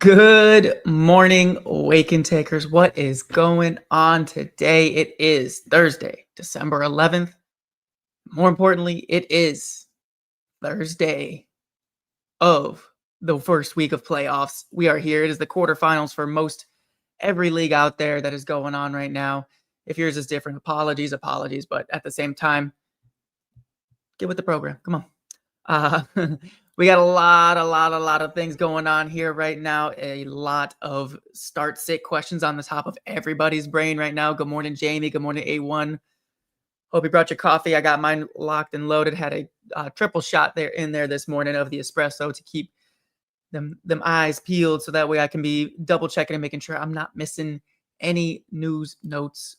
Good morning, Waken Takers. What is going on today? It is Thursday, December 11th. More importantly, it is Thursday of the first week of playoffs. We are here. It is the quarterfinals for most every league out there that is going on right now. If yours is different, apologies, but at the same time, get with the program. Come on. We got a lot of things going on here right now. A lot of start-sit questions on the top of everybody's brain right now. Good morning, Jamie. Good morning, A1. Hope you brought your coffee. I got mine locked and loaded. Had a triple shot in there this morning of the espresso to keep them eyes peeled, so that way I can be double checking and making sure I'm not missing any news, notes,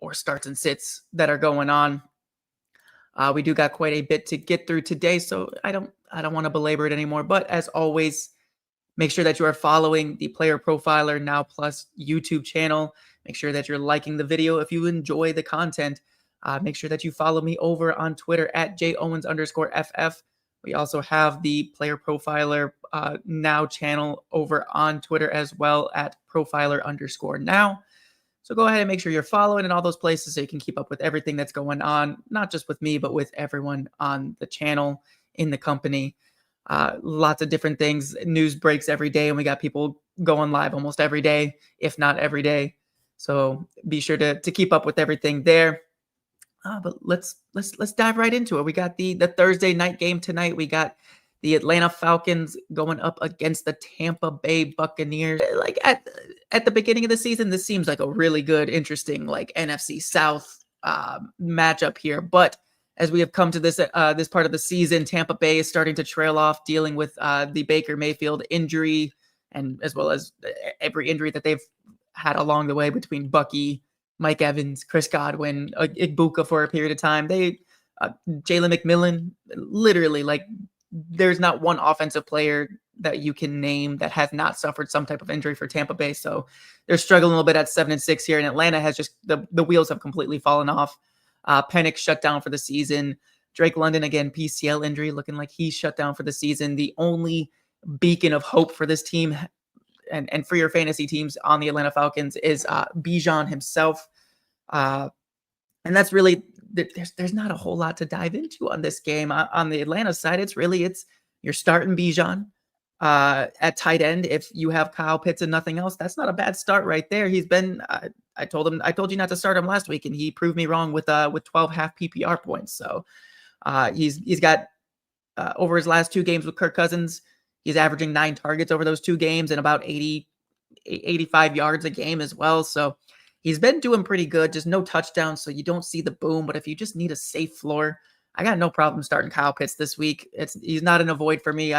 or starts and sits that are going on. We do got quite a bit to get through today, so I don't want to belabor it anymore. But as always, make sure that you are following the Player Profiler Now Plus YouTube channel. Make sure that you're liking the video if you enjoy the content. Make sure that you follow me over on Twitter at jowens_ff. We also have the Player Profiler Now channel over on Twitter as well at profiler_now. So go ahead and make sure you're following in all those places so you can keep up with everything that's going on, not just with me, but with everyone on the channel, in the company. Lots of different things. News breaks every day, and we got people going live almost every day, if not every day. So be sure to keep up with everything there. But let's dive right into it. We got the Thursday night game tonight. We got the Atlanta Falcons going up against the Tampa Bay Buccaneers. Like at the beginning of the season, this seems like a really good, interesting NFC South matchup here. But as we have come to this part of the season, Tampa Bay is starting to trail off, dealing with the Baker Mayfield injury, and as well as every injury that they've had along the way between Bucky, Mike Evans, Chris Godwin, Igbuka for a period of time. Jalen McMillan, literally, there's not one offensive player that you can name that has not suffered some type of injury for Tampa Bay. So they're struggling a little bit at 7-6 here. And Atlanta has just, the wheels have completely fallen off. Penix shut down for the season. Drake London, again, PCL injury, looking like he's shut down for the season. The only beacon of hope for this team and for your fantasy teams on the Atlanta Falcons is Bijan himself. And that's really, there's not a whole lot to dive into on this game. On the Atlanta side, it's you're starting Bijan at tight end. If you have Kyle Pitts and nothing else, that's not a bad start right there. He's been, I told you not to start him last week, and he proved me wrong with 12 half PPR points. So he's got over his last two games with Kirk Cousins, he's averaging 9 targets over those 2 games and about 85 yards a game as well. So he's been doing pretty good, just no touchdowns, so you don't see the boom. But if you just need a safe floor, I got no problem starting Kyle Pitts this week. He's not an avoid for me.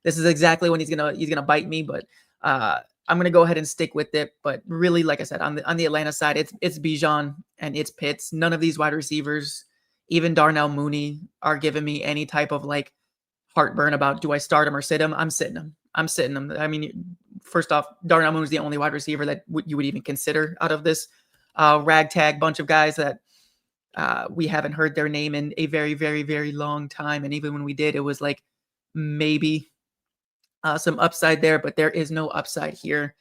This is exactly when he's gonna bite me, but I'm gonna go ahead and stick with it. But really, like I said, on the Atlanta side, it's Bijan and it's Pitts. None of these wide receivers, even Darnell Mooney, are giving me any type of heartburn about do I start him or sit him. I'm sitting him. I mean, first off, Darnell Mooney is the only wide receiver that you would even consider out of this ragtag bunch of guys that we haven't heard their name in a very, very, very long time. And even when we did, it was maybe some upside there, but there is no upside here.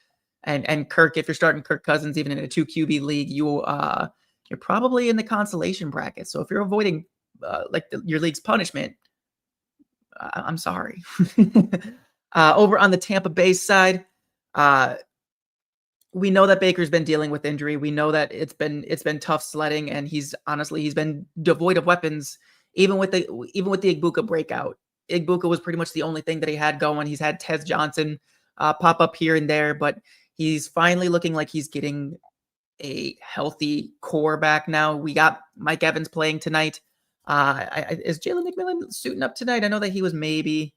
And Kirk, if you're starting Kirk Cousins, even in a 2 QB league, you're probably in the consolation bracket. So if you're avoiding your league's punishment, I'm sorry. Over on the Tampa Bay side, we know that Baker's been dealing with injury. We know that it's been tough sledding, and he's been devoid of weapons, even with the Igbuka breakout. Igbuka was pretty much the only thing that he had going. He's had Tez Johnson pop up here and there, but he's finally looking like he's getting a healthy core back now. We got Mike Evans playing tonight. Is Jalen McMillan suiting up tonight? I know that he was maybe.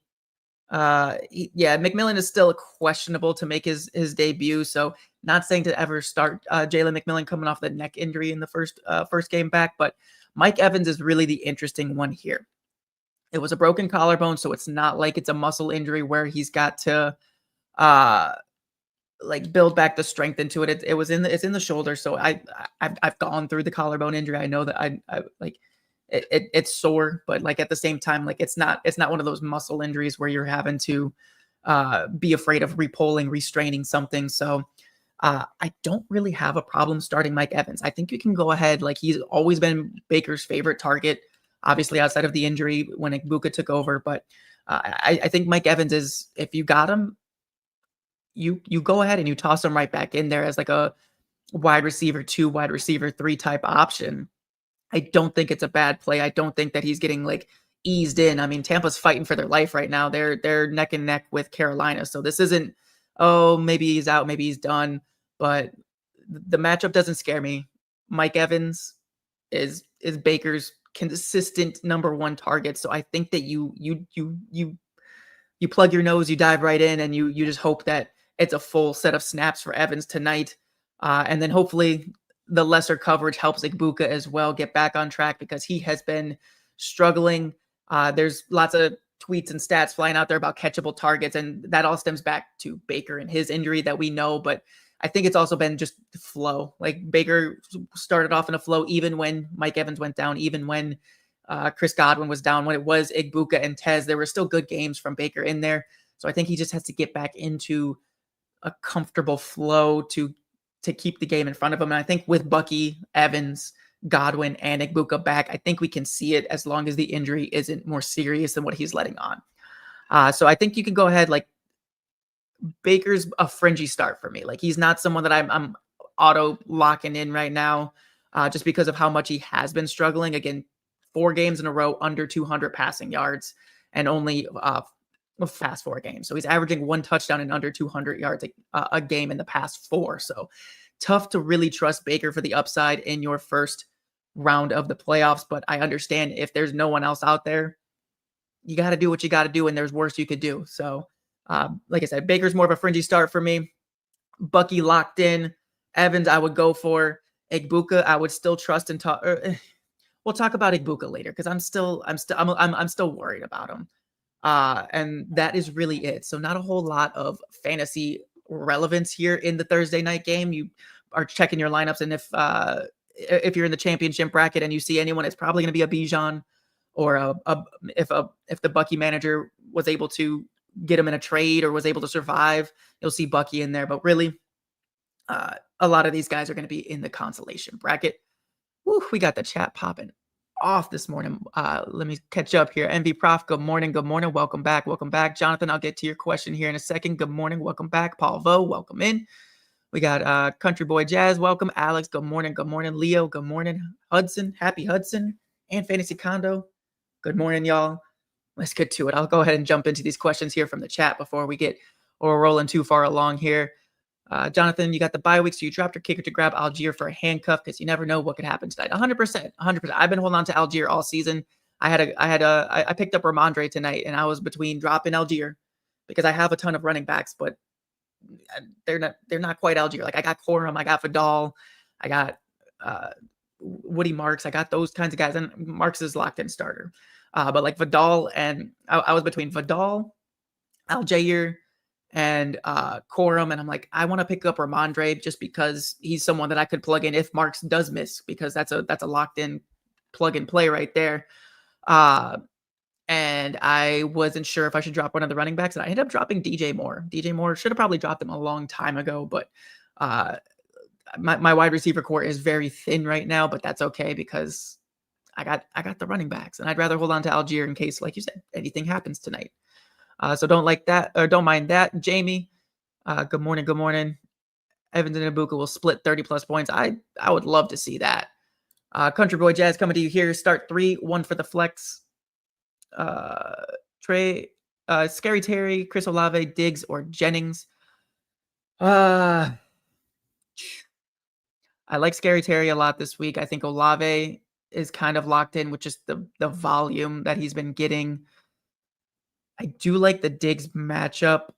McMillan is still questionable to make his debut. So not saying to ever start Jalen McMillan coming off the neck injury in the first game back, but Mike Evans is really the interesting one here. It was a broken collarbone, so it's not like it's a muscle injury where he's got to build back the strength into it. It's in the shoulder. So I've gone through the collarbone injury. I know that it's sore, but at the same time, it's not one of those muscle injuries where you're having to be afraid of repolling, restraining something. So I don't really have a problem starting Mike Evans. I think you can go ahead. Like, he's always been Baker's favorite target, obviously outside of the injury when Ibuka took over. But I think Mike Evans is, if you got him, you go ahead and you toss him right back in there as like a wide receiver 2, wide receiver 3 type option. I don't think it's a bad play. I don't think that he's getting like eased in. I mean, Tampa's fighting for their life right now. They're neck and neck with Carolina. So this isn't, oh, maybe he's out, maybe he's done. But the matchup doesn't scare me. Mike Evans is Baker's consistent number 1 target. So I think that you plug your nose, you dive right in, and you just hope that it's a full set of snaps for Evans tonight. And then hopefully the lesser coverage helps Ibuka as well get back on track, because he has been struggling. There's lots of tweets and stats flying out there about catchable targets, and that all stems back to Baker and his injury that we know. But I think it's also been just flow. Like, Baker started off in a flow even when Mike Evans went down, even when Chris Godwin was down, when it was Ibuka and Tez. There were still good games from Baker in there. So I think he just has to get back into a comfortable flow to keep the game in front of him. And I think with Bucky, Evans, Godwin, and Ibuka back, I think we can see it, as long as the injury isn't more serious than what he's letting on. So I think you can go ahead. Like, Baker's a fringy start for me. Like, he's not someone that I'm auto locking in right now, just because of how much he has been struggling. Again, 4 games in a row under 200 passing yards, and only past 4 games. So he's averaging 1 touchdown and under 200 yards a game in the past 4. So tough to really trust Baker for the upside in your first round of the playoffs. But I understand, if there's no one else out there, you got to do what you got to do, and there's worse you could do. So like I said, Baker's more of a fringy start for me. Bucky locked in. Evans, I would go for. Ibuka, I would still trust and talk. We'll talk about Ibuka later, because I'm still worried about him. And that is really it. So not a whole lot of fantasy relevance here in the Thursday night game. You are checking your lineups, and if you're in the championship bracket and you see anyone, it's probably going to be a Bijan, or if the Bucky manager was able to get him in a trade or was able to survive, you'll see Bucky in there. But really, a lot of these guys are going to be in the consolation bracket. Woo, we got the chat popping off this morning. Let me catch up here. MV Prof, good morning. Good morning. Welcome back. Welcome back. Jonathan, I'll get to your question here in a second. Good morning. Welcome back. Paul Vo, welcome in. We got Country Boy Jazz, welcome. Alex, good morning. Good morning. Leo, good morning. Hudson, happy Hudson. And Fantasy Condo, good morning, y'all. Let's get to it. I'll go ahead and jump into these questions here from the chat before we get or rolling too far along here. Jonathan, you got the bye week, so you dropped your kicker to grab Algier for a handcuff, because you never know what could happen tonight. 100%. I've been holding on to Algier all season. I picked up Ramondre tonight, and I was between dropping Algier, because I have a ton of running backs, but they're not quite Algier. Like, I got Corum, I got Vidal, I got Woody Marks, I got those kinds of guys, and Marks is locked in starter. But like Vidal, and I was between Vidal, Algier, and Corum, and I'm like, I want to pick up Ramondre, just because he's someone that I could plug in if Marks does miss, because that's a locked in plug and play right there. And I wasn't sure if I should drop one of the running backs, and I ended up dropping DJ Moore. DJ Moore, should have probably dropped him a long time ago, but my wide receiver core is very thin right now, but that's okay, because I got the running backs, and I'd rather hold on to Algier in case, like you said, anything happens tonight. So don't mind that. Jamie, good morning. Good morning. Evans and Ibuka will split 30 plus points. I would love to see that. Country Boy Jazz coming to you here. Start 3, 1 for the flex. Trey, Scary Terry, Chris Olave, Diggs, or Jennings. I like Scary Terry a lot this week. I think Olave is kind of locked in with just the volume that he's been getting. I do like the Diggs matchup,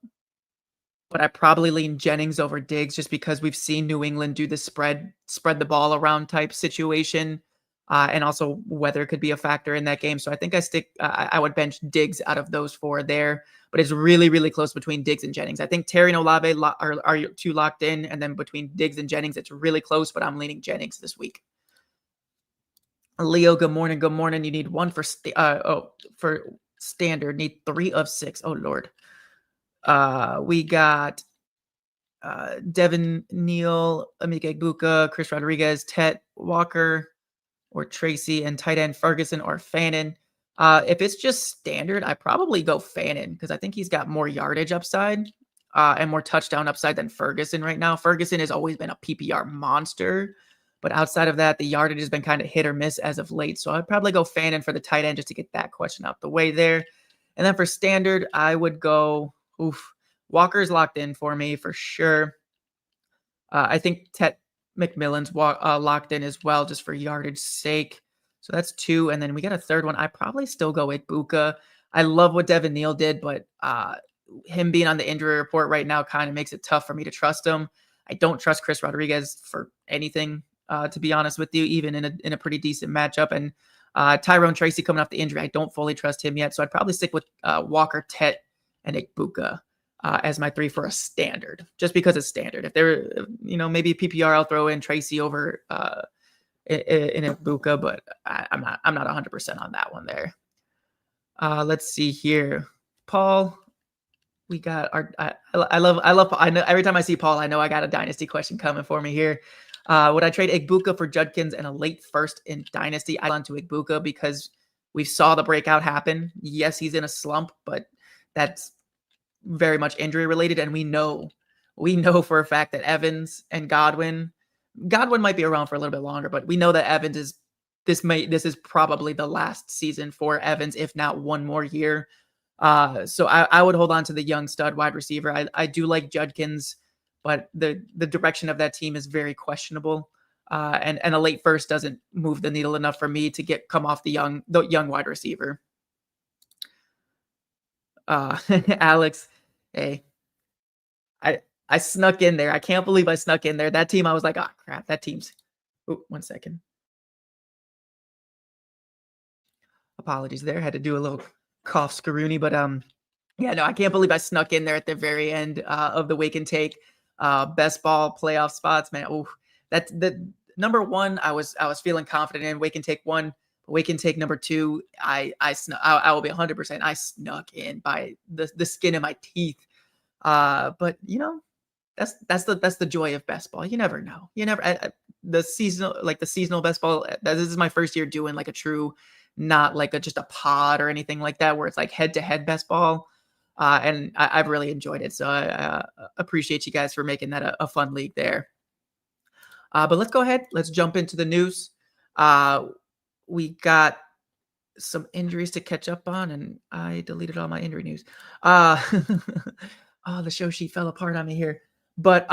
but I probably lean Jennings over Diggs, just because we've seen New England do the spread the ball around type situation. And also weather could be a factor in that game. So I think I would bench Diggs out of those 4 there, but it's really, really close between Diggs and Jennings. I think Terry and Olave are 2 locked in, and then between Diggs and Jennings, it's really close, but I'm leaning Jennings this week. Leo, good morning. Good morning. You need 1 for standard, need 3 of 6. Oh Lord. We got Devin Neal, Emeka Egbuka, Chris Rodriguez, Tet Walker, or Tracy, and tight end Ferguson or Fannin. If it's just standard, I probably go Fannin because I think he's got more yardage upside and more touchdown upside than Ferguson right now. Ferguson has always been a PPR monster, but outside of that, the yardage has been kind of hit or miss as of late. So I'd probably go Fannin for the tight end just to get that question out the way there. And then for standard, I would go, Walker's locked in for me for sure. I think Tet McMillan's locked in as well, just for yardage sake. So that's 2. And then we got a third one. I probably still go with Buka. I love what Devin Neal did, but him being on the injury report right now kind of makes it tough for me to trust him. I don't trust Chris Rodriguez for anything, to be honest with you, even in a pretty decent matchup. And Tyrone Tracy coming off the injury, I don't fully trust him yet. So I'd probably stick with Walker, Tet, and Egbuka as my 3 for a standard, just because it's standard. If they're, maybe PPR, I'll throw in Tracy over in Egbuka, but I'm not 100% on that one there. Let's see here, Paul. We got our. I love. I know every time I see Paul, I know I got a dynasty question coming for me here. Would I trade Egbuka for Judkins and a late first in dynasty? I on to Egbuka because we saw the breakout happen. Yes, he's in a slump, but that's very much injury related, and we know for a fact that Evans and Godwin might be around for a little bit longer, but we know that Evans is this is probably the last season for Evans, if not one more year. So I would hold on to the young stud wide receiver. I do like Judkins, but the direction of that team is very questionable. And a late first doesn't move the needle enough for me to come off the young wide receiver. Alex, hey, I snuck in there. I can't believe I snuck in there. That team, I was like, oh crap, that team's. Oh, 1 second. Apologies there. Had to do a little cough screwy, but yeah, no, I can't believe I snuck in there at the very end of the Wake and Take best ball playoff spots, man. Oh, that's the number 1. I was feeling confident in Wake and Take 1. Wake and Take number 2. I will be 100%. I snuck in by the skin of my teeth. But that's the joy of best ball. You never know. You never the seasonal best ball. This is my first year doing like a true, not like just a pod or anything like that, where it's like head to head best ball. And I've really enjoyed it. So I appreciate you guys for making that a fun league there. But let's go ahead. Let's jump into the news. We got some injuries to catch up on, and I deleted all my injury news. Oh, the show sheet fell apart on me here. But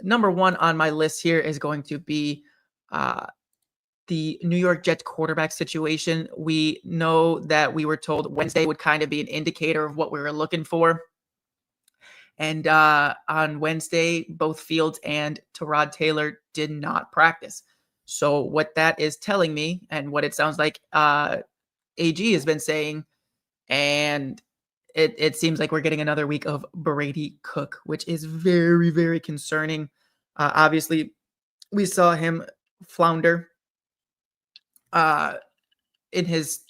number 1 on my list here is going to be the New York Jets quarterback situation. We know that we were told Wednesday would kind of be an indicator of what we were looking for. And on Wednesday, both Fields and Tyrod Taylor did not practice. So what that is telling me, and what it sounds like AG has been saying, and it seems like we're getting another week of Brady Cook, which is very, very concerning. Obviously, we saw him flounder in his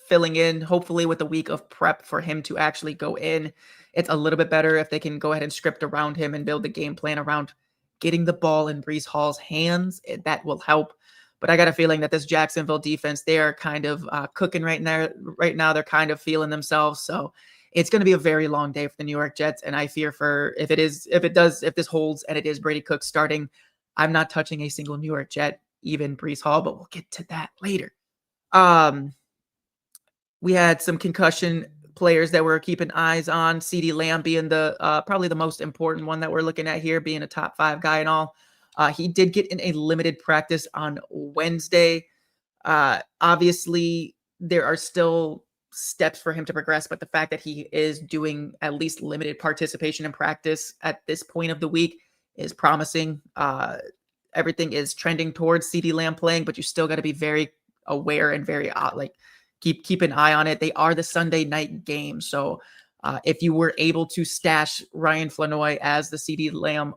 filling in, hopefully with a week of prep for him to actually go in. It's a little bit better if they can go ahead and script around him and build the game plan around getting the ball in Breece Hall's hands. That will help. But I got a feeling that this Jacksonville defense, they are kind of cooking right now. Right now, they're kind of feeling themselves. So it's going to be a very long day for the New York Jets. And I fear for if this holds and it is Brady Cook starting, I'm not touching a single New York Jet, even Breece Hall, but we'll get to that later. We had some concussion players that we're keeping eyes on. CeeDee Lamb being the probably the most important one that we're looking at here, being a top 5 guy and all. He did get in a limited practice on Wednesday. Obviously, there are still steps for him to progress, but the fact that he is doing at least limited participation in practice at this point of the week is promising. Everything is trending towards CeeDee Lamb playing, but you still got to be very aware and very keep an eye on it. They are the Sunday night game, so if you were able to stash Ryan Flanoy as the CeeDee Lamb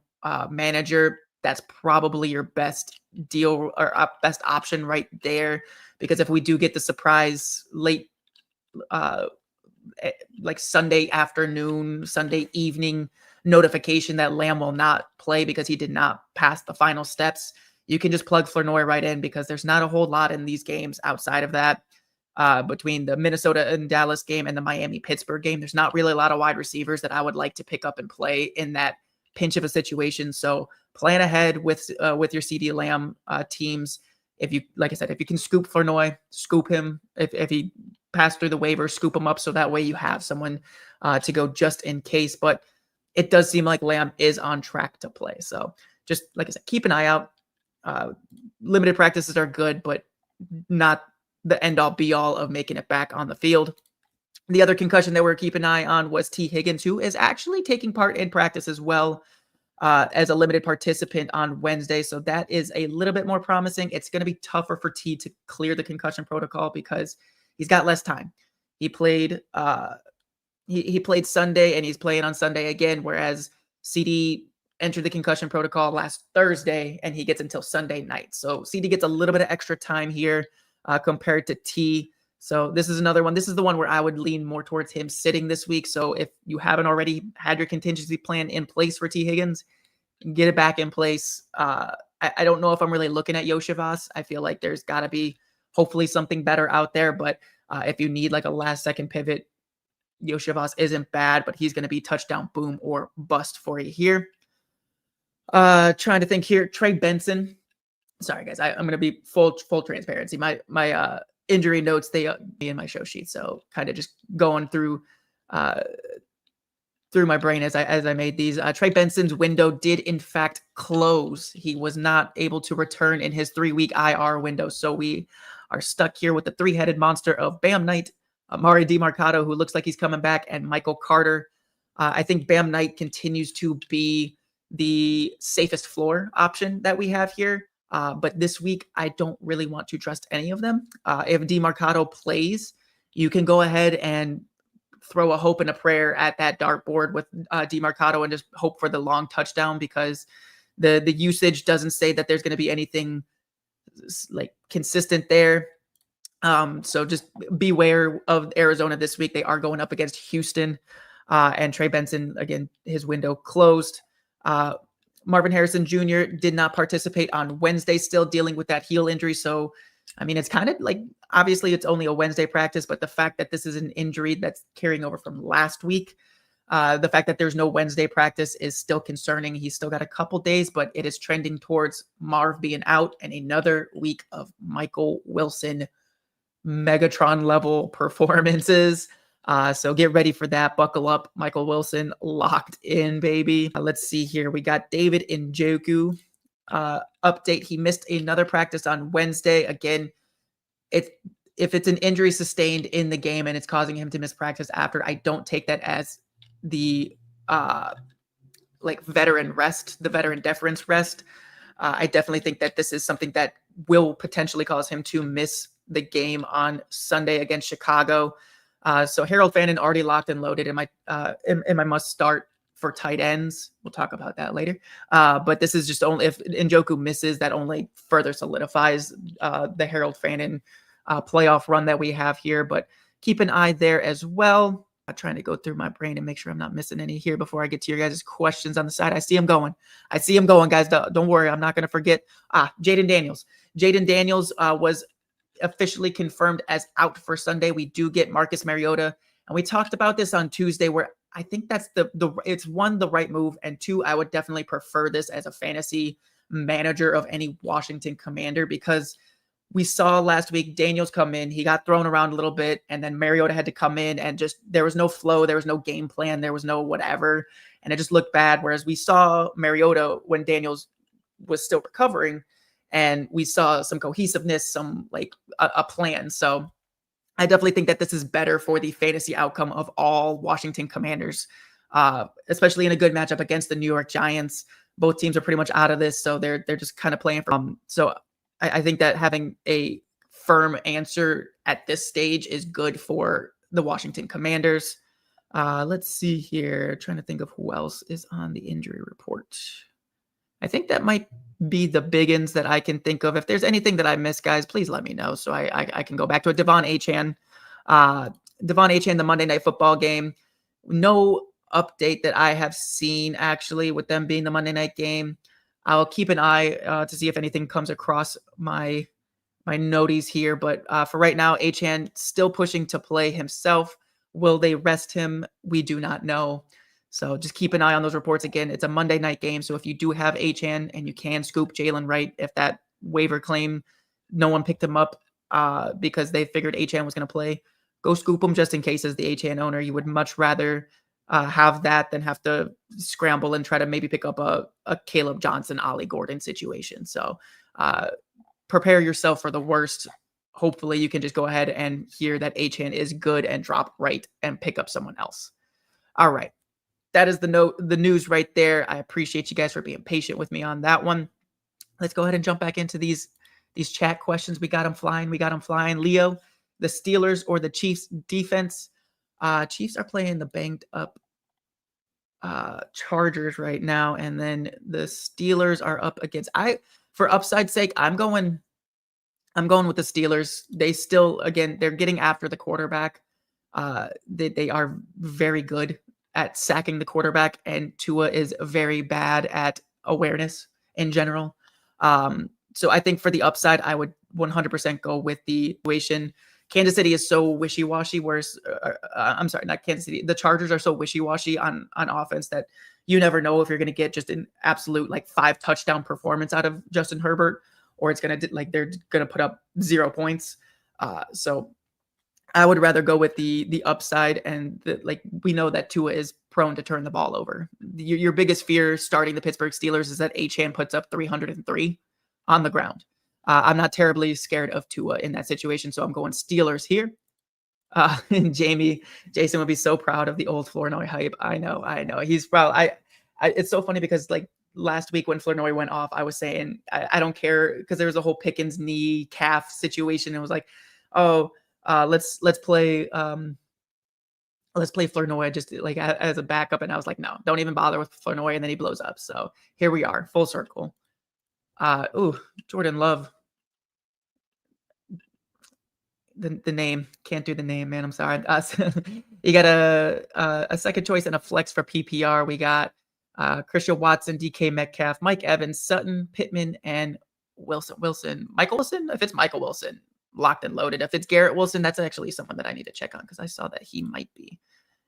manager, that's probably your best deal or best option right there. Because if we do get the surprise late like Sunday afternoon, Sunday evening notification that Lamb will not play because he did not pass the final steps, you can just plug Flournoy right in because there's not a whole lot in these games outside of that. Between the Minnesota and Dallas game and the Miami-Pittsburgh game, there's not really a lot of wide receivers that I would like to pick up and play in that pinch of a situation. So plan ahead with your CD Lamb teams. If you, like I said, if you can scoop Flournoy, scoop him. If he passed through the waiver, scoop him up so that way you have someone to go just in case. But it does seem like Lamb is on track to play. So just like I said, keep an eye out. Limited practices are good, but not the end-all be-all of making it back on the field. The other concussion that we're keeping an eye on was T. Higgins, who is actually taking part in practice as well as a limited participant on Wednesday. So that is a little bit more promising. It's going to be tougher for T to clear the concussion protocol because he's got less time. He played he played Sunday and he's playing on Sunday again, whereas CD entered the concussion protocol last Thursday and he gets until Sunday night. So CD gets a little bit of extra time here compared to T. So this is another one. This is the one where I would lean more towards him sitting this week. So if you haven't already had your contingency plan in place for T. Higgins, get it back in place. I don't know if I'm really looking at Yoshivas. I feel like there's got to be hopefully something better out there. But if you need like a last second pivot, Yoshivas isn't bad, but he's going to be touchdown, boom, or bust for you here. Trying to think here. Trey Benson. Sorry, guys. I'm going to be full transparency. My injury notes, they be in my show sheet. So kind of just going through my brain as I made these. Trey Benson's window did in fact close. He was not able to return in his 3-week IR window. So we are stuck here with the three-headed monster of Bam Knight, Amari DiMarcado, who looks like he's coming back, and Michael Carter. I think Bam Knight continues to be the safest floor option that we have here. But this week, I don't really want to trust any of them. If DiMarcado plays, you can go ahead and throw a hope and a prayer at that dartboard with DiMarcado and just hope for the long touchdown because the usage doesn't say that there's going to be anything like consistent there. So just beware of Arizona this week. They are going up against Houston, and Trey Benson, again, his window closed. Marvin Harrison Jr. did not participate on Wednesday, still dealing with that heel injury. So, I mean, it's kind of like, obviously it's only a Wednesday practice, but the fact that this is an injury that's carrying over from last week, the fact that there's no Wednesday practice is still concerning. He's still got a couple days, but it is trending towards Marv being out and another week of Michael Wilson Megatron level performances. So get ready for that. Buckle up. Michael Wilson locked in, baby. Let's see here. We got David Njoku update. He missed another practice on Wednesday. Again, if it's an injury sustained in the game and it's causing him to miss practice after, I don't take that as the like veteran rest, the veteran deference rest. I definitely think that this is something that will potentially cause him to miss the game on Sunday against Chicago. So Harold Fannin already locked and loaded in my must start for tight ends. We'll talk about that later. But this is just only if Njoku misses, that only further solidifies the Harold Fannin playoff run that we have here. But keep an eye there as well. I'm trying to go through my brain and make sure I'm not missing any here before I get to your guys' questions on the side. I see him going, guys. Don't worry. I'm not going to forget. Jaden Daniels. Jaden Daniels was officially confirmed as out for Sunday. We do get Marcus Mariota, and we talked about this on Tuesday, where I think that's it's one, the right move, and two, I would definitely prefer this as a fantasy manager of any Washington Commander, because we saw last week Daniels come in, he got thrown around a little bit, and then Mariota had to come in, and just there was no flow, there was no game plan, there was no whatever, and it just looked bad. Whereas we saw Mariota when Daniels was still recovering, and we saw some cohesiveness, some like a plan. So I definitely think that this is better for the fantasy outcome of all Washington Commanders, especially in a good matchup against the New York Giants. Both teams are pretty much out of this, so they're just kind of playing for. So I think that having a firm answer at this stage is good for the Washington Commanders. Let's see here. Trying to think of who else is on the injury report. I think that might be the big ins that I can think of. If there's anything that I missed, guys, please let me know so I can go back to it. Devon Achane Devon Achane, the Monday Night Football game. No update that I have seen actually with them being the Monday night game. I'll keep an eye to see if anything comes across my noties here. But for right now, Achane still pushing to play himself. Will they rest him? We do not know. So just keep an eye on those reports. Again, it's a Monday night game. So if you do have Achane and you can scoop Jalen Wright, if that waiver claim, no one picked him up because they figured Achane was going to play, go scoop him just in case as the Achane owner. You would much rather have that than have to scramble and try to maybe pick up a Caleb Johnson, Ollie Gordon situation. So prepare yourself for the worst. Hopefully you can just go ahead and hear that Achane is good and drop right and pick up someone else. All right. That is the news right there. I appreciate you guys for being patient with me on that one. Let's go ahead and jump back into these chat questions. We got them flying. Leo, the Steelers or the Chiefs defense? Chiefs are playing the banged up Chargers right now, and then the Steelers are up against. For upside's sake, I'm going with the Steelers. They still, again, they're getting after the quarterback. They are very good at sacking the quarterback, and Tua is very bad at awareness in general. So I think for the upside, I would 100% go with the situation. Kansas City is so wishy-washy, whereas I'm sorry, not Kansas City. The Chargers are so wishy-washy on offense that you never know if you're going to get just an absolute 5 touchdown performance out of Justin Herbert, or it's going to they're going to put up 0 points. So I would rather go with the upside, and we know that Tua is prone to turn the ball over. Your biggest fear starting the Pittsburgh Steelers is that Achane puts up 303 on the ground. I'm not terribly scared of Tua in that situation, so I'm going Steelers here. And Jason would be so proud of the old Flournoy hype. I know. He's proud. It's so funny because last week when Flournoy went off, I was saying I don't care because there was a whole Pickens knee calf situation. It was like, oh, let's play Flournoy just as a backup, and I was like, no, don't even bother with Flournoy, and then he blows up. So here we are, full circle. Jordan Love. The name, can't do the name, man. I'm sorry. You got a second choice and a flex for PPR. We got Christian Watson, DK Metcalf, Mike Evans, Sutton, Pittman, and Wilson. Michael Wilson. If it's Michael Wilson, locked and loaded. If it's Garrett Wilson, that's actually someone that I need to check on because I saw that he might be.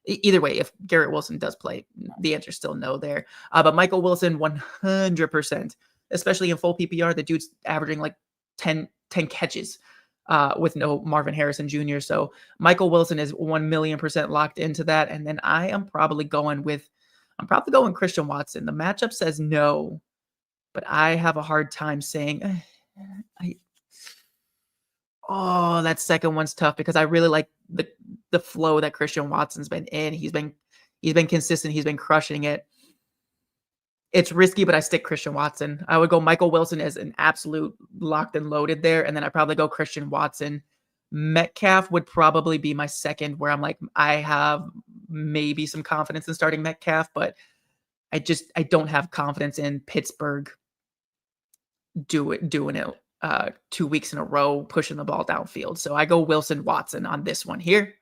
Either way, if Garrett Wilson does play, the answer is still no there. But Michael Wilson, 100%, especially in full PPR. The dude's averaging 10 catches. With no Marvin Harrison Jr. So Michael Wilson is 1,000,000% locked into that. And then I'm probably going Christian Watson. The matchup says no, but I have a hard time saying, that second one's tough because I really like the flow that Christian Watson's been in. He's been consistent. He's been crushing it. It's risky, but I stick Christian Watson. I would go Michael Wilson as an absolute locked and loaded there, and then I'd probably go Christian Watson. Metcalf would probably be my second, where I'm I have maybe some confidence in starting Metcalf, but I don't have confidence in Pittsburgh doing it 2 weeks in a row, pushing the ball downfield. So I go Wilson Watson on this one here.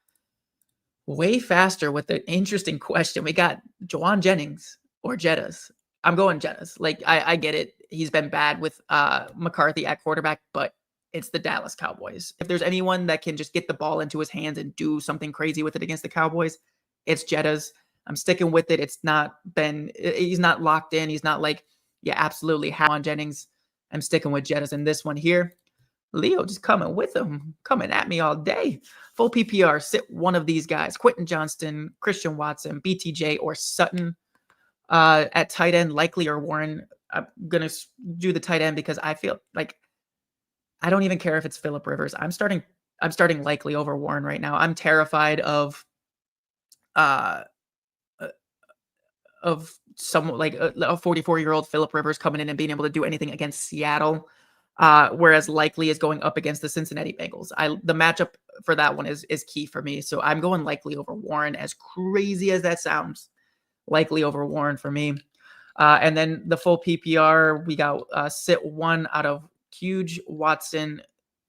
Way faster with an interesting question. We got Juwan Jennings or Jettas. I'm going Jettas. I get it. He's been bad with McCarthy at quarterback, but it's the Dallas Cowboys. If there's anyone that can just get the ball into his hands and do something crazy with it against the Cowboys, it's Jettas. I'm sticking with it. He's not locked in. He's not absolutely Juwan Jennings. I'm sticking with Jettas in this one here. Leo just coming with him, coming at me all day. Full PPR, sit one of these guys. Quentin Johnston, Christian Watson, BTJ, or Sutton. At tight end, Likely or Warren. I'm going to do the tight end because I feel I don't even care if it's Phillip Rivers. I'm starting Likely over Warren right now. I'm terrified of someone like a 44-year-old Phillip Rivers coming in and being able to do anything against Seattle. Whereas Likely is going up against the Cincinnati Bengals. The matchup for that one is key for me. So I'm going Likely over Warren. As crazy as that sounds, Likely over Warren for me. And then the full PPR, we got sit one out of Huge, Watson,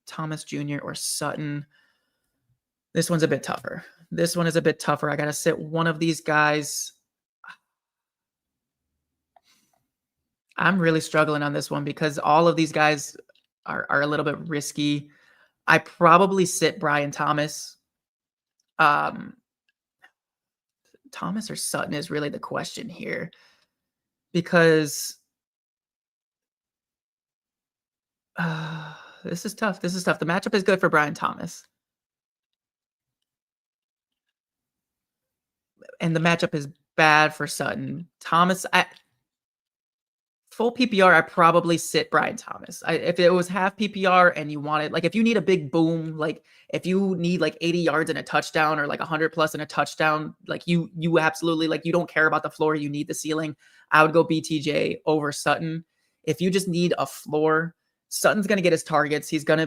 Thomas Jr., or Sutton. This one's a bit tougher. This one is a bit tougher. I got to sit one of these guys. I'm really struggling on this one because all of these guys are a little bit risky. I probably sit Brian Thomas. Um, Thomas or Sutton is really the question here because this is tough. This is tough. The matchup is good for Brian Thomas, and the matchup is bad for Sutton. Thomas, full PPR, I probably sit Brian Thomas. If it was half PPR and you wanted, like, if you need a big boom, like if you need like 80 yards and a touchdown or like 100 plus and a touchdown, like you absolutely, like, you don't care about the floor, you need the ceiling. I would go BTJ over Sutton. If you just need a floor, Sutton's gonna get his targets. He's gonna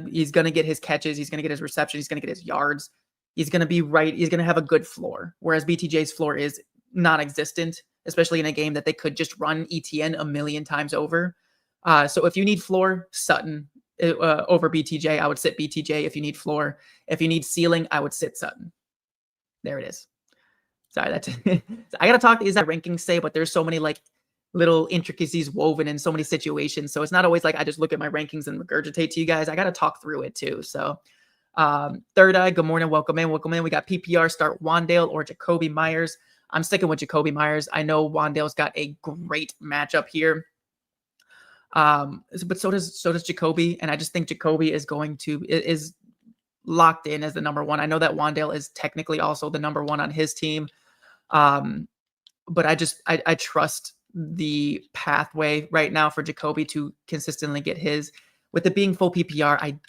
get his catches. He's gonna get his receptions. He's gonna get his yards. He's gonna be right. He's gonna have a good floor. Whereas BTJ's floor is non-existent, especially in a game that they could just run ETN a million times over. So if you need floor, Sutton over BTJ, I would sit BTJ if you need floor. If you need ceiling, I would sit Sutton. There it is. Sorry, that's I gotta talk these rankings say, but there's so many like little intricacies woven in so many situations. So it's not always like I just look at my rankings and regurgitate to you guys. I gotta talk through it too. So Third Eye, good morning, welcome in, welcome in. We got PPR start Wandale or Jacoby Myers. I'm sticking with Jacoby Myers. I know Wandale's got a great matchup here. But so does Jacoby, and I just think Jacoby is locked in as the number one. I know that Wandale is technically also the number one on his team. But I trust the pathway right now for Jacoby to consistently get his. With it being full PPR,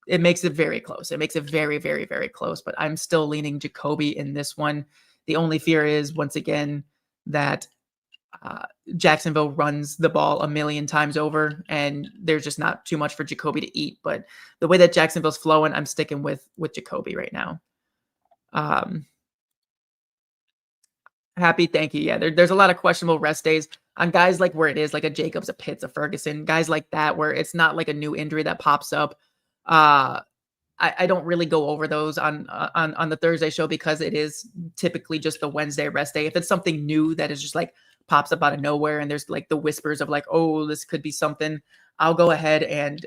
it makes it very close. It makes it very, very, very close. But I'm still leaning Jacoby in this one. The only fear is, once again, that Jacksonville runs the ball a million times over, and there's just not too much for Jacoby to eat. But the way that Jacksonville's flowing, I'm sticking with Jacoby right now. Happy, thank you. Yeah, there's a lot of questionable rest days on guys like where it is like a Jacobs, a Pitts, a Ferguson, guys like that, where it's not like a new injury that pops up. I don't really go over those on the Thursday show because it is typically just the Wednesday rest day. If it's something new that is just like pops up out of nowhere and there's like the whispers of like, oh, this could be something, I'll go ahead and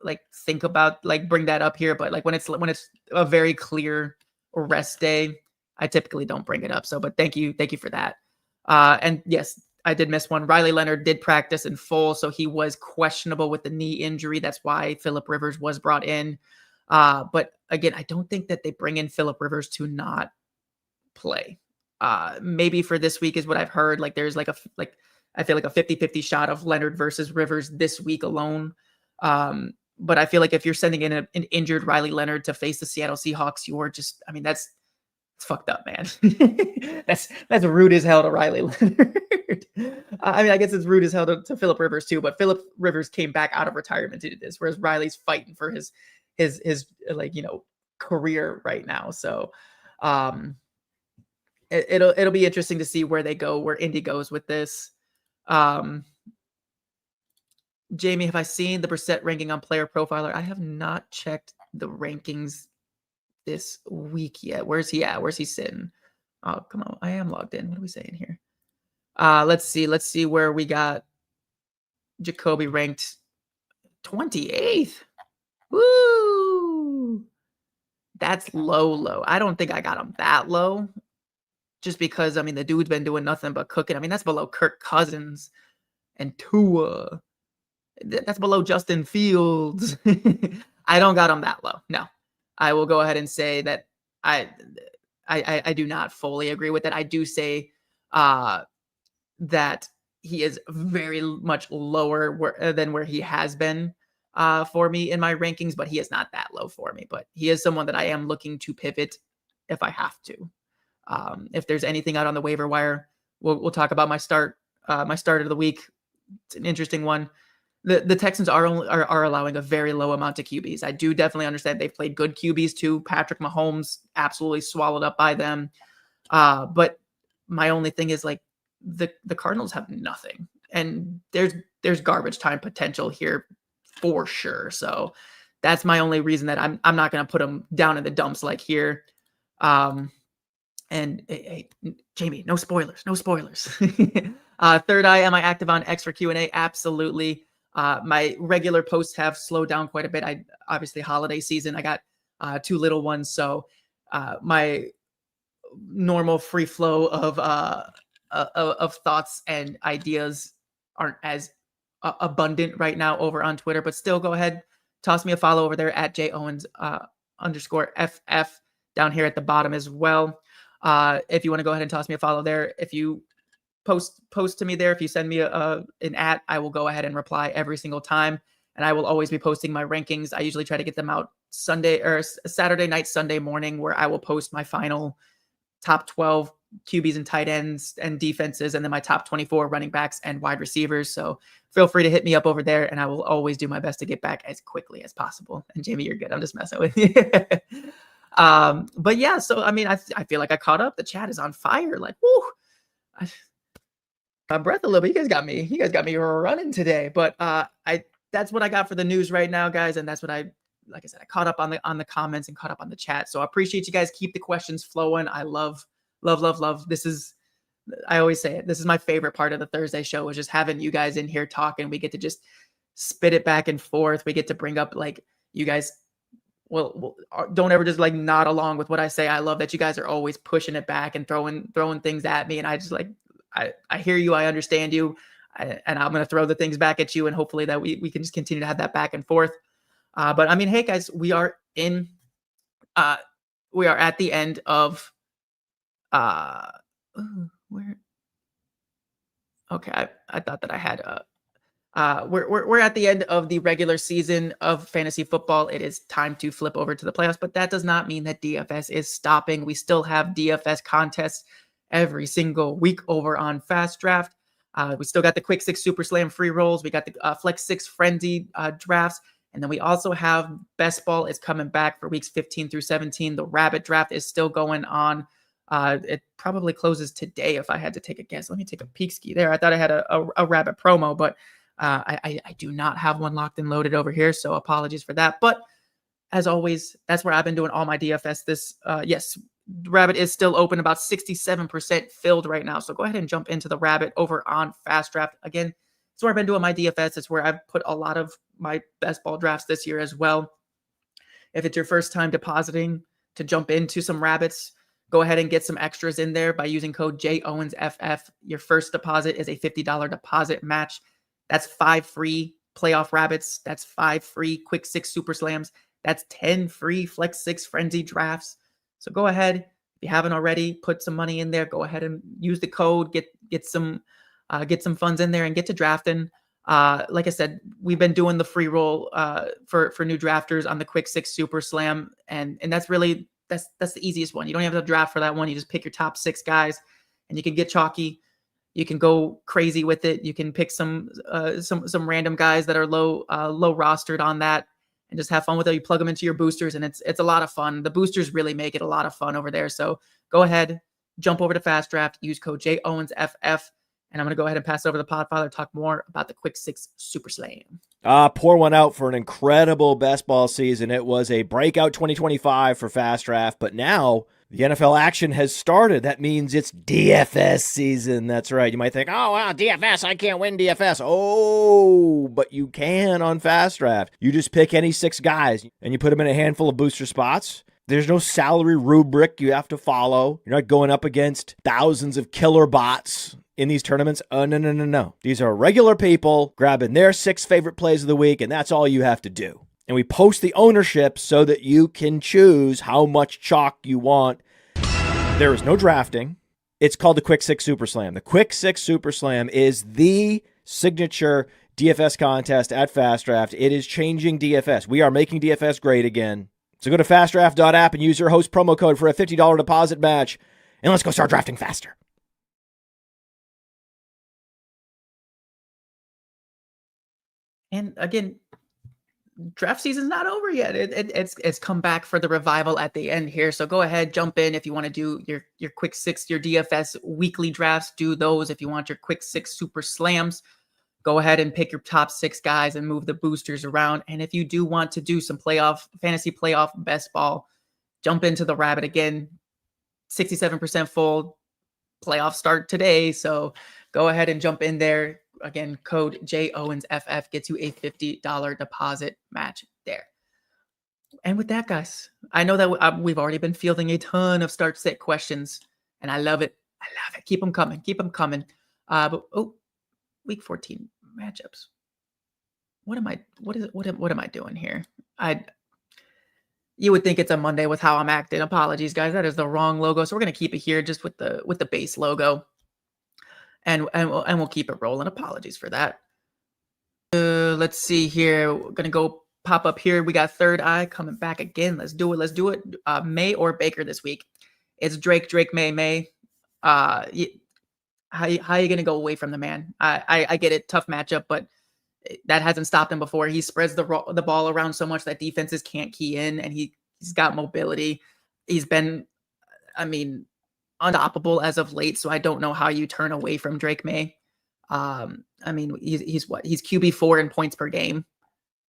like think about like bring that up here. But like when it's a very clear rest day, I typically don't bring it up. So, but thank you for that. And yes, I did miss one. Riley Leonard did practice in full, so he was questionable with the knee injury. That's why Phillip Rivers was brought in. But again, I don't think that they bring in Phillip Rivers to not play. Maybe for this week is what I've heard. Like there's I feel like a 50-50 shot of Leonard versus Rivers this week alone. But I feel like if you're sending in an injured Riley Leonard to face the Seattle Seahawks, you're just, I mean, it's fucked up, man. that's rude as hell to Riley Leonard. I mean, I guess it's rude as hell to Phillip Rivers too, but Phillip Rivers came back out of retirement to do this, whereas Riley's fighting for his like, career right now. So it'll be interesting to see where they go, where Indy goes with this. Jamie, have I seen the Brissett ranking on Player Profiler? I have not checked the rankings this week yet. Where's he at? Where's he sitting? Oh, come on. I am logged in. What are we saying here? Let's see where we got Jacoby ranked 28th. Woo! That's low. I don't think I got him that low. Just because, I mean, the dude's been doing nothing but cooking. I mean, that's below Kirk Cousins and Tua. That's below Justin Fields. I don't got him that low. No. I will go ahead and say that I do not fully agree with it. I do say that he is very much lower than where he has been for me in my rankings, but he is not that low for me. But he is someone that I am looking to pivot if I have to. If there's anything out on the waiver wire, we'll talk about my start of the week. It's an interesting one. The Texans are allowing a very low amount of QBs. I do definitely understand they've played good QBs too. Patrick Mahomes absolutely swallowed up by them. But my only thing is like the Cardinals have nothing, and there's garbage time potential here for sure. So that's my only reason that I'm not going to put them down in the dumps like here. And hey, Jamie, no spoilers, no spoilers. Third eye, am I active on X for Q&A? Absolutely. My regular posts have slowed down quite a bit. I obviously holiday season. I got 2 little ones, so my normal free flow of thoughts and ideas aren't as abundant right now over on Twitter. But still, go ahead, toss me a follow over there at @jowens _FF down here at the bottom as well. If you want to go ahead and toss me a follow there, if you post to me there, if you send me an @ I will go ahead and reply every single time, and I will always be posting my rankings. I usually try to get them out Sunday or Saturday night, Sunday morning, where I will post my final top 12 QBs and tight ends and defenses, and then my top 24 running backs and wide receivers. So feel free to hit me up over there, and I will always do my best to get back as quickly as possible. And Jamie, you're good. I'm just messing with you. But yeah, so I mean, I feel like I caught up. The chat is on fire. Like, whoo, my breath a little bit. You guys got me running today. But that's what I got for the news right now, guys. And that's what like I said, I caught up on the comments and caught up on the chat. So I appreciate you guys. Keep the questions flowing. I love. This is, I always say it, this is my favorite part of the Thursday show, is just having you guys in here talking. We get to just spit it back and forth. We get to bring up, like, you guys don't ever just like nod along with what I say. I love that you guys are always pushing it back and throwing things at me. And I just like, I hear you. I understand you. And I'm going to throw the things back at you. And hopefully that we can just continue to have that back and forth. But I mean, hey guys, we are at the end of, where? Okay. I thought that I had, we're at the end of the regular season of fantasy football. It is time to flip over to the playoffs, but that does not mean that DFS is stopping. We still have DFS contests every single week over on Fast Draft. We still got the Quick 6 Super Slam free rolls. We got the Flex 6 Frenzy drafts. And then we also have Best Ball is coming back for weeks 15 through 17. The Rabbit Draft is still going on. It probably closes today if I had to take a guess. Let me take a peek ski there. I thought I had a Rabbit promo, but I do not have one locked and loaded over here, so apologies for that. But as always, that's where I've been doing all my DFS. Yes, Rabbit is still open, about 67% filled right now. So go ahead and jump into the Rabbit over on Fast Draft. Again, it's where I've been doing my DFS. It's where I've put a lot of my best ball drafts this year as well. If it's your first time depositing to jump into some Rabbits, go ahead and get some extras in there by using code JOwensFF. Your first deposit is a $50 deposit match. That's 5 free playoff Rabbits. That's 5 free Quick 6 Super Slams. That's 10 free Flex 6 Frenzy drafts. So go ahead, if you haven't already, put some money in there. Go ahead and use the code. Get some funds in there and get to drafting. Like I said, we've been doing the free roll for new drafters on the Quick 6 Super Slam, and that's really that's the easiest one. You don't have to draft for that one. You just pick your top 6 guys, and you can get chalky. You can go crazy with it. You can pick some random guys that are low rostered on that, and just have fun with it. You plug them into your boosters, and it's a lot of fun. The boosters really make it a lot of fun over there. So go ahead, jump over to Fast Draft, use code JOwensFF, and I'm going to go ahead and pass over the Podfather to talk more about the Quick 6 Super Slam. Pour one out for an incredible best ball season. It was a breakout 2025 for Fast Draft, but now the NFL action has started. That means it's DFS season. That's right. You might think, oh, wow, DFS, I can't win DFS. Oh, but you can on Fast Draft. You just pick any 6 guys, and you put them in a handful of booster spots. There's no salary rubric you have to follow. You're not going up against thousands of killer bots in these tournaments. Oh, no. These are regular people grabbing their 6 favorite plays of the week, and that's all you have to do. And we post the ownership so that you can choose how much chalk you want. There is no drafting. It's called the Quick 6 Super Slam. The Quick 6 Super Slam is the signature DFS contest at Fast Draft. It is changing DFS. We are making DFS great again. So go to fastdraft.app and use your host promo code for a $50 deposit match. And let's go start drafting faster. And again, draft season's not over yet. It's come back for the revival at the end here. So go ahead, jump in if you want to do your Quick 6, your DFS weekly drafts. Do those if you want your Quick 6 Super Slams. go ahead and pick your top 6 guys and move the boosters around. And if you do want to do some fantasy playoff best ball, jump into the rabbit again. 67% full, playoff start today. So go ahead and jump in there. Again, code JOwensFF gets you a $50 deposit match there. And with that, guys, I know that we've already been fielding a ton of start sit questions, and I love it. I love it. Keep them coming. Keep them coming. Week 14 matchups. What am I doing here? You would think it's a Monday with how I'm acting. Apologies, guys. That is the wrong logo. So we're gonna keep it here just with the base logo, and we'll keep it rolling. Apologies for that. Let's see here. We're gonna go pop up here. We got Third Eye coming back again. Let's do it. May or Baker this week. It's Drake, May. How are you going to go away from the man? I get it. Tough matchup, but that hasn't stopped him before. He spreads the ball around so much that defenses can't key in, and he's got mobility. He's been, unstoppable as of late, so I don't know how you turn away from Drake May. He's QB4 in points per game.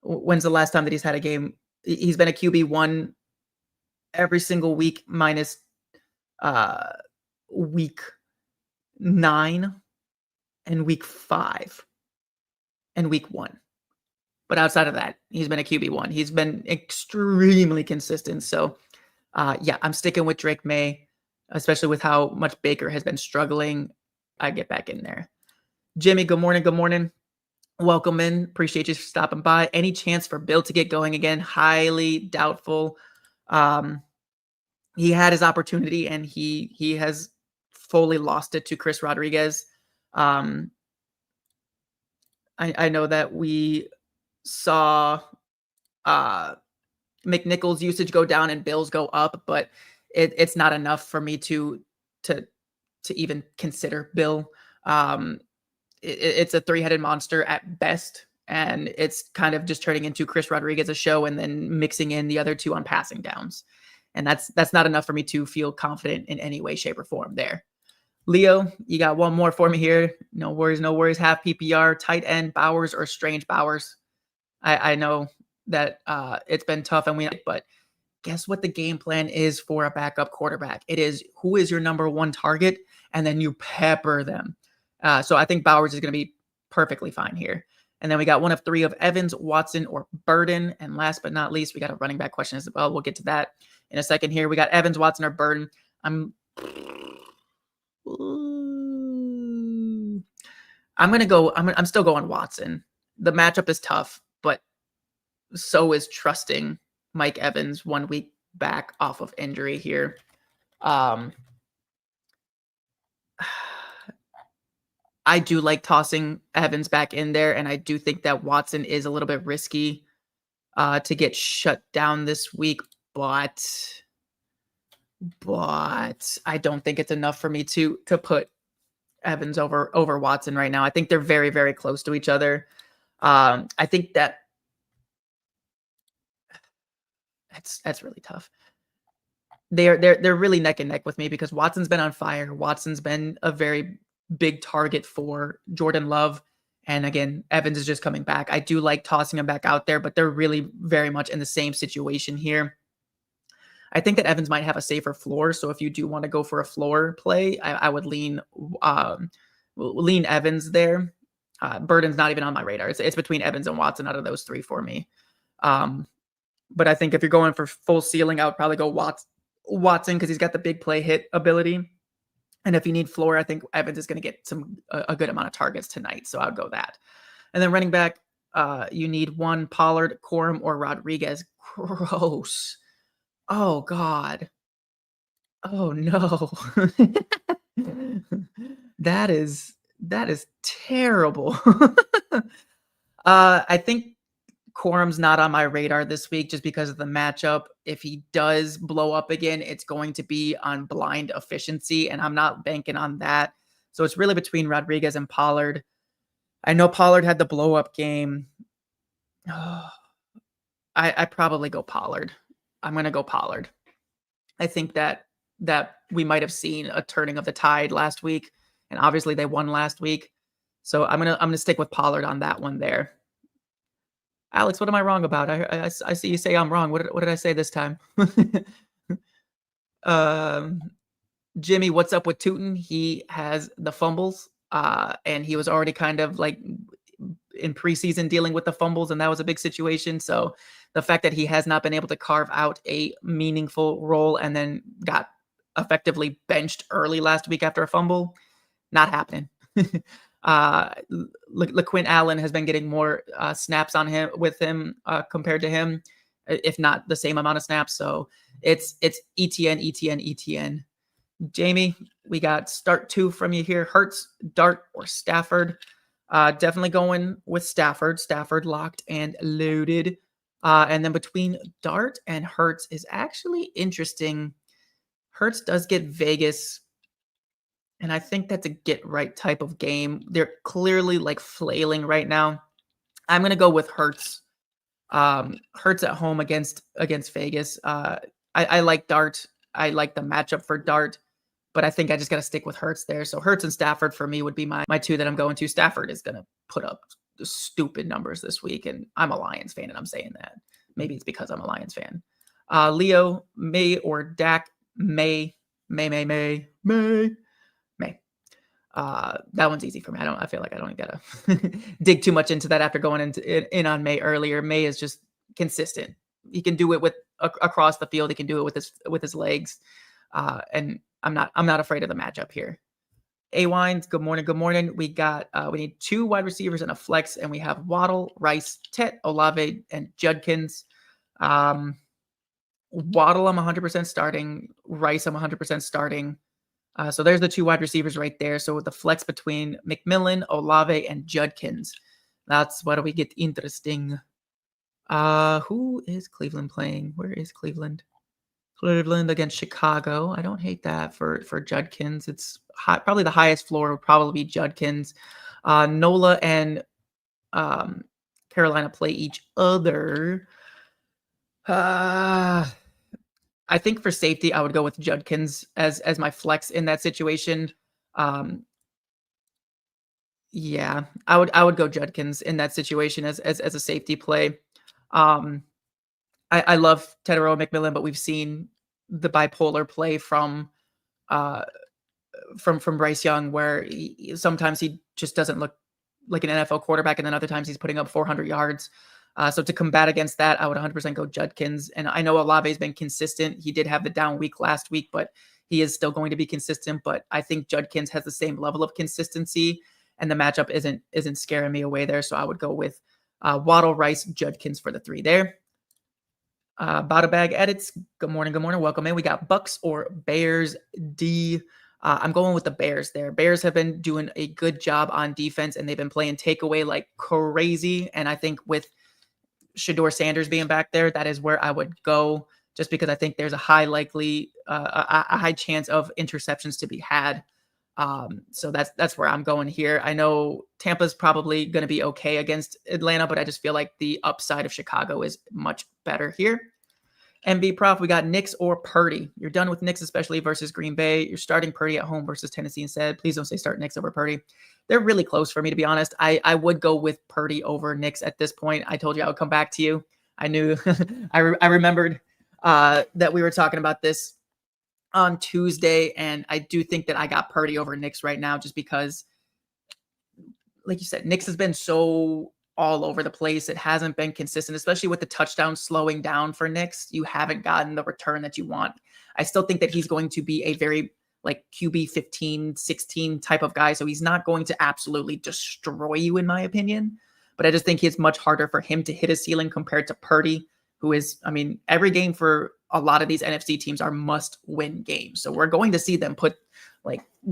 When's the last time that he's had a game? He's been a QB1 every single week minus week 9 and week 5 and week 1. But outside of that, he's been a QB1. He's been extremely consistent. So, I'm sticking with Drake May, especially with how much Baker has been struggling. I get back in there. Jimmy, good morning. Good morning. Welcome in. Appreciate you stopping by. Any chance for Bill to get going again? Highly doubtful. He had his opportunity and he has fully lost it to Chris Rodriguez. I know that we saw McNichols' usage go down and Bill's go up, but it's not enough for me to even consider Bill. It's a 3-headed monster at best, and it's kind of just turning into Chris Rodriguez's show and then mixing in the other two on passing downs. And that's not enough for me to feel confident in any way, shape, or form there. Leo, you got one more for me here. No worries. Half PPR, tight end, Bowers or Strange Bowers. I know that it's been tough, but guess what the game plan is for a backup quarterback? It is who is your number one target, and then you pepper them. So I think Bowers is going to be perfectly fine here. And then we got one of 3 of Evans, Watson, or Burden. And last but not least, we got a running back question as well. We'll get to that in a second here. We got Evans, Watson, or Burden. I'm still going Watson. The matchup is tough, but so is trusting Mike Evans 1 week back off of injury here. I do like tossing Evans back in there, and I do think that Watson is a little bit risky to get shut down this week, but I don't think it's enough for me to put Evans over Watson right now. I think they're very, very close to each other. I think that that's really tough. They're really neck and neck with me because Watson's been on fire. Watson's been a very big target for Jordan Love. And again, Evans is just coming back. I do like tossing him back out there, but they're really very much in the same situation here. I think that Evans might have a safer floor. So if you do want to go for a floor play, I would lean Evans there. Burden's not even on my radar. It's between Evans and Watson out of those 3 for me. But I think if you're going for full ceiling, I would probably go Watson because he's got the big play hit ability. And if you need floor, I think Evans is going to get a good amount of targets tonight. So I would go that. And then running back, you need one Pollard, Corum, or Rodriguez. Gross. Oh, God. Oh, no. That is terrible. I think Corum's not on my radar this week just because of the matchup. If he does blow up again, it's going to be on blind efficiency, and I'm not banking on that. So it's really between Rodriguez and Pollard. I know Pollard had the blow up game. I probably go Pollard. I'm going to go Pollard. I think that we might have seen a turning of the tide last week, and obviously they won last week. So I'm gonna stick with Pollard on that one there. Alex, what am I wrong about? I see you say I'm wrong. What did I say this time? um, Jimmy, what's up with Tootin? He has the fumbles, and he was already kind of like in preseason dealing with the fumbles, and that was a big situation. So the fact that he has not been able to carve out a meaningful role and then got effectively benched early last week after a fumble, not happening. LaQuint Allen has been getting more snaps on him compared to him, if not the same amount of snaps. So it's ETN, ETN, ETN. Jamie, we got start 2 from you here. Hurts, Dart, or Stafford. Definitely going with Stafford. Stafford locked and loaded. And then between Dart and Hurts is actually interesting. Hurts does get Vegas, and I think that's a get right type of game. They're clearly like flailing right now. I'm gonna go with Hurts. Hurts at home against Vegas. I like Dart. I like the matchup for Dart, but I think I just got to stick with Hurts there. So Hurts and Stafford for me would be my two that I'm going to. Stafford is going to put up stupid numbers this week, and I'm a Lions fan, and I'm saying that. Maybe it's because I'm a Lions fan. Leo, May or Dak? May. That one's easy for me. I feel like I don't gotta dig too much into that after going in on May earlier. May is just consistent. He can do it with across the field. He can do it with his legs, and I'm not afraid of the matchup here. A Wines, good morning. Good morning. We need 2 wide receivers and a flex, and we have Waddle, Rice, Tet, Olave, and Judkins. Waddle, I'm 100% starting. Rice, I'm 100% starting. So there's the 2 wide receivers right there. So with the flex between McMillan, Olave, and Judkins, that's where we get interesting. Who is Cleveland playing? Where is Cleveland? Cleveland against Chicago. I don't hate that for Judkins. It's probably the highest floor would probably be Judkins. Nola and Carolina play each other. I think for safety, I would go with Judkins as my flex in that situation. Yeah, I would go Judkins in that situation as a safety play. I love Tedero McMillan, but we've seen the bipolar play from Bryce Young, where sometimes he just doesn't look like an NFL quarterback, and then other times he's putting up 400 yards. So to combat against that, I would 100% go Judkins. And I know Olave's been consistent. He did have the down week last week, but he is still going to be consistent. But I think Judkins has the same level of consistency, and the matchup isn't scaring me away there. So I would go with Waddle, Rice, Judkins for the 3 there. Bada Bag Edits. Good morning. Good morning. Welcome in. We got Bucks or Bears D. I'm going with the Bears there. Bears have been doing a good job on defense, and they've been playing takeaway like crazy. And I think with Shador Sanders being back there, that is where I would go, just because I think there's a high chance of interceptions to be had. So that's where I'm going here. I know Tampa's probably going to be okay against Atlanta, but I just feel like the upside of Chicago is much better here. MB Prof, we got Knicks or Purdy. You're done with Knicks, especially versus Green Bay. You're starting Purdy at home versus Tennessee instead. Please don't say start Knicks over Purdy. They're really close for me, to be honest. I would go with Purdy over Knicks at this point. I told you I would come back to you. I knew I remembered that we were talking about this on Tuesday, and I do think that I got Purdy over Knicks right now, just because, like you said, Knicks has been so all over the place. It hasn't been consistent, especially with the touchdown slowing down for Knicks. You haven't gotten the return that you want. I still think that he's going to be a very like QB 15, 16 type of guy. So he's not going to absolutely destroy you, in my opinion. But I just think it's much harder for him to hit a ceiling compared to Purdy, who is, I mean, every game for a lot of these NFC teams are must-win games. So we're going to see them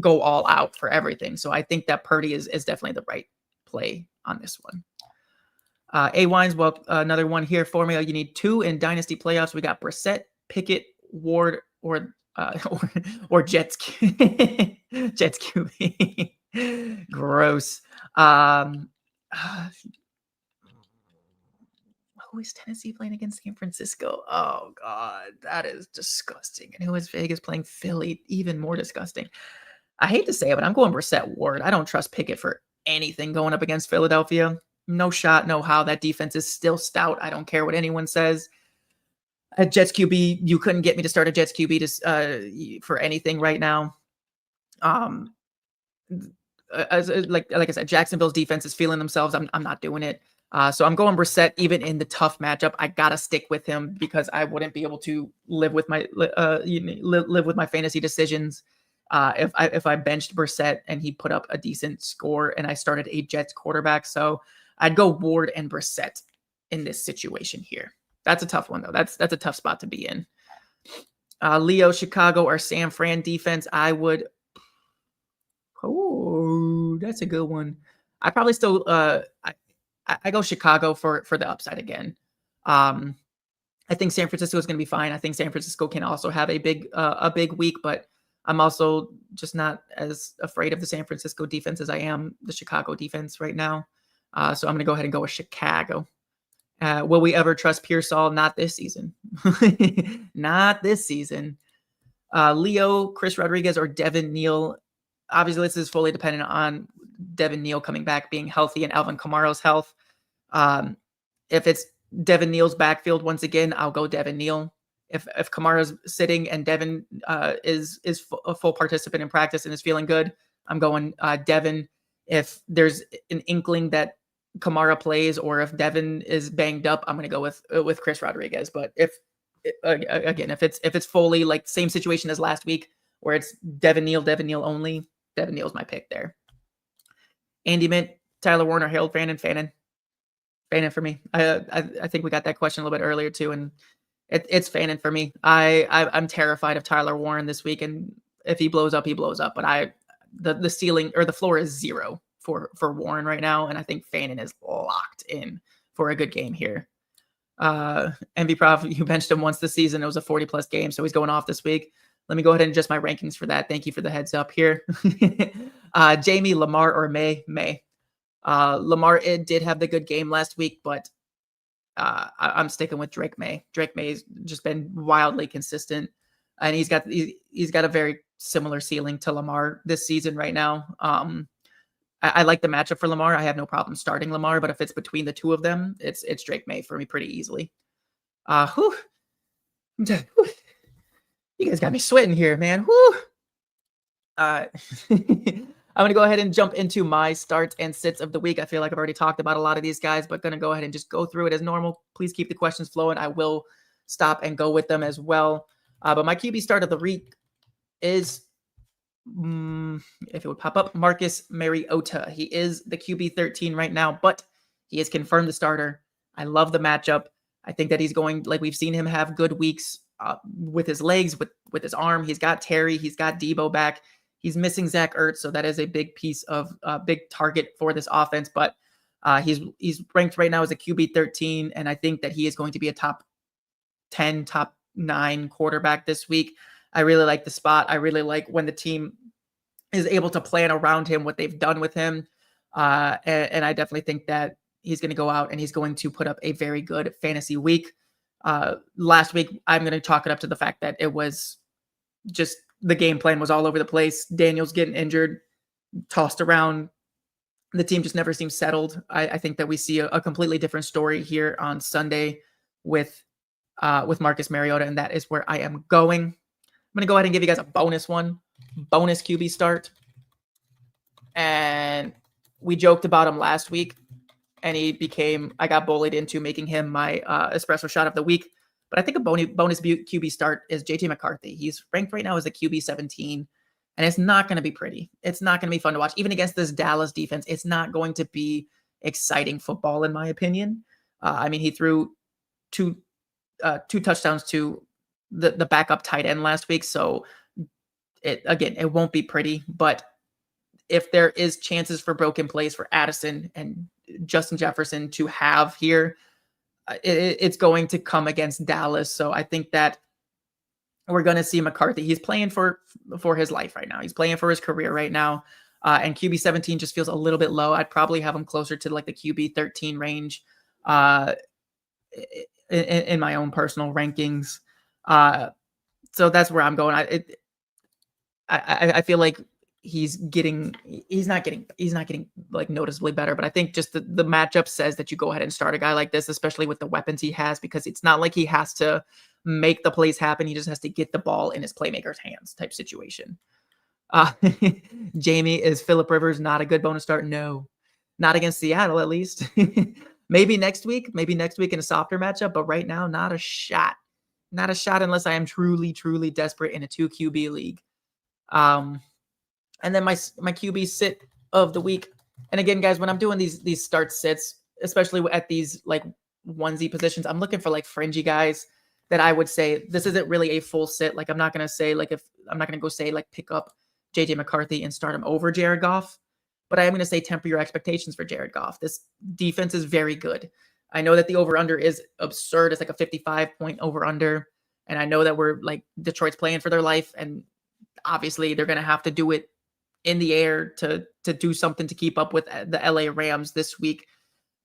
go all out for everything. So I think that Purdy is definitely the right play on this one. A Wines, well, another one here for me. You need 2 in Dynasty playoffs. We got Brissett, Pickett, Ward, or Jets Jets QB. Gross. Who is Tennessee playing against San Francisco? Oh God, that is disgusting. And who is Vegas playing Philly? Even more disgusting. I hate to say it, but I'm going Brissett Ward. I don't trust Pickett for anything going up against Philadelphia. No shot, no how. That defense is still stout. I don't care what anyone says. At Jets QB, you couldn't get me to start a Jets QB for anything right now. Like I said, Jacksonville's defense is feeling themselves. I'm not doing it. So I'm going Brissett even in the tough matchup. I gotta stick with him because I wouldn't be able to live with my live with my fantasy decisions if I benched Brissett and he put up a decent score and I started a Jets quarterback. So I'd go Ward and Brissett in this situation here. That's a tough one though. That's a tough spot to be in. Leo, Chicago, or San Fran defense. I would. Oh, that's a good one. I probably still I go Chicago for the upside again. I think San Francisco is going to be fine. I think San Francisco can also have a big week, but I'm also just not as afraid of the San Francisco defense as I am the Chicago defense right now. So I'm going to go ahead and go with Chicago. Will we ever trust Pearsall? Not this season. Not this season. Leo, Chris Rodriguez, or Devin Neal. Obviously, this is fully dependent on Devin Neal coming back, being healthy, and Alvin Kamara's health. If it's Devin Neal's backfield once again, I'll go Devin Neal. If Kamara's sitting and Devin is a full participant in practice and is feeling good, I'm going Devin. If there's an inkling that Kamara plays, or if Devin is banged up, I'm going to go with Chris Rodriguez. But if it's fully like same situation as last week, where it's Devin Neal only, Devin Neal's my pick there. Andy Mint, Tyler Warner, Harold Fannin for me. I think we got that question a little bit earlier too, and it's Fannin for me. I'm terrified of Tyler Warren this week, and if he blows up, he blows up. But the ceiling or the floor is 0 for Warren right now, and I think Fannin is locked in for a good game here. MV Prof, you benched him once this season. It was a 40+ game, so he's going off this week. Let me go ahead and adjust my rankings for that. Thank you for the heads up here. Jamie, Lamar, or May? Lamar did have the good game last week, but I'm sticking with Drake May. Drake May's just been wildly consistent, and he's got a very similar ceiling to Lamar this season right now. I like the matchup for Lamar. I have no problem starting Lamar, but if it's between the two of them, it's Drake May for me pretty easily. You guys got me sweating here, man. Whoo! I'm going to go ahead and jump into my starts and sits of the week. I feel like I've already talked about a lot of these guys, but going to go ahead and just go through it as normal. Please keep the questions flowing. I will stop and go with them as well. But my QB start of the week is, if it would pop up, Marcus Mariota. He is the QB 13 right now, but he is confirmed the starter. I love the matchup. I think that he's going, like we've seen him have good weeks with his legs, with his arm. He's got Terry. He's got Debo back. He's missing Zach Ertz, so that is a big piece of big target for this offense. But he's ranked right now as a QB 13, and I think that he is going to be a top 10, top 9 quarterback this week. I really like the spot. I really like when the team is able to plan around him, what they've done with him. And I definitely think that he's going to go out and he's going to put up a very good fantasy week. Last week, I'm going to chalk it up to the fact that it was just the game plan was all over the place. Daniel's getting injured, tossed around. The team just never seems settled. I think that we see a completely different story here on Sunday with Marcus Mariota, and that is where I am going. I'm going to go ahead and give you guys a bonus QB start. And we joked about him last week, and I got bullied into making him my espresso shot of the week. But I think a bonus QB start is JT McCarthy. He's ranked right now as a QB 17, and it's not going to be pretty. It's not going to be fun to watch. Even against this Dallas defense, it's not going to be exciting football, in my opinion. He threw two touchdowns to the backup tight end last week, so it won't be pretty. But if there is chances for broken plays for Addison and Justin Jefferson to have here, it's going to come against Dallas. So I think that we're going to see McCarthy. He's playing for his life right now. He's playing for his career right now. And QB 17 just feels a little bit low. I'd probably have him closer to like the QB 13 range in my own personal rankings. So that's where I'm going. I feel like he's not getting like noticeably better, but I think just the matchup says that you go ahead and start a guy like this, especially with the weapons he has, because it's not like he has to make the plays happen. He just has to get the ball in his playmaker's hands type situation. Uh, Jamie, is Phillip Rivers not a good bonus start? No, not against Seattle, at least. Maybe next week in a softer matchup, but right now, not a shot. Not a shot unless I am truly, truly desperate in a 2 QB league. And then my QB sit of the week. And again, guys, when I'm doing these start sits, especially at these like onesie positions, I'm looking for like fringy guys that I would say this isn't really a full sit. Like I'm not gonna say like I'm not gonna go say like pick up JJ McCarthy and start him over Jared Goff, but I am gonna say temper your expectations for Jared Goff. This defense is very good. I know that the over under is absurd. It's like a 55-point over under, and I know that we're like Detroit's playing for their life, and obviously they're gonna have to do it in the air to do something to keep up with the LA Rams this week.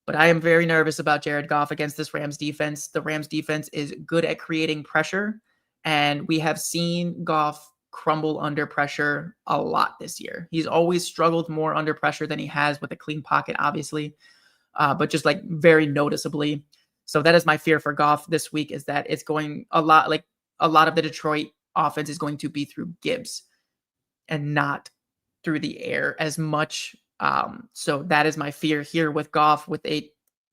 But I am very nervous about Jared Goff against this Rams defense. The Rams defense is good at creating pressure, and we have seen Goff crumble under pressure a lot this year. He's always struggled more under pressure than he has with a clean pocket, obviously, but just like very noticeably. So that is my fear for Goff this week, is that it's going a lot of the Detroit offense is going to be through Gibbs and not through the air as much. So that is my fear here with Goff, with a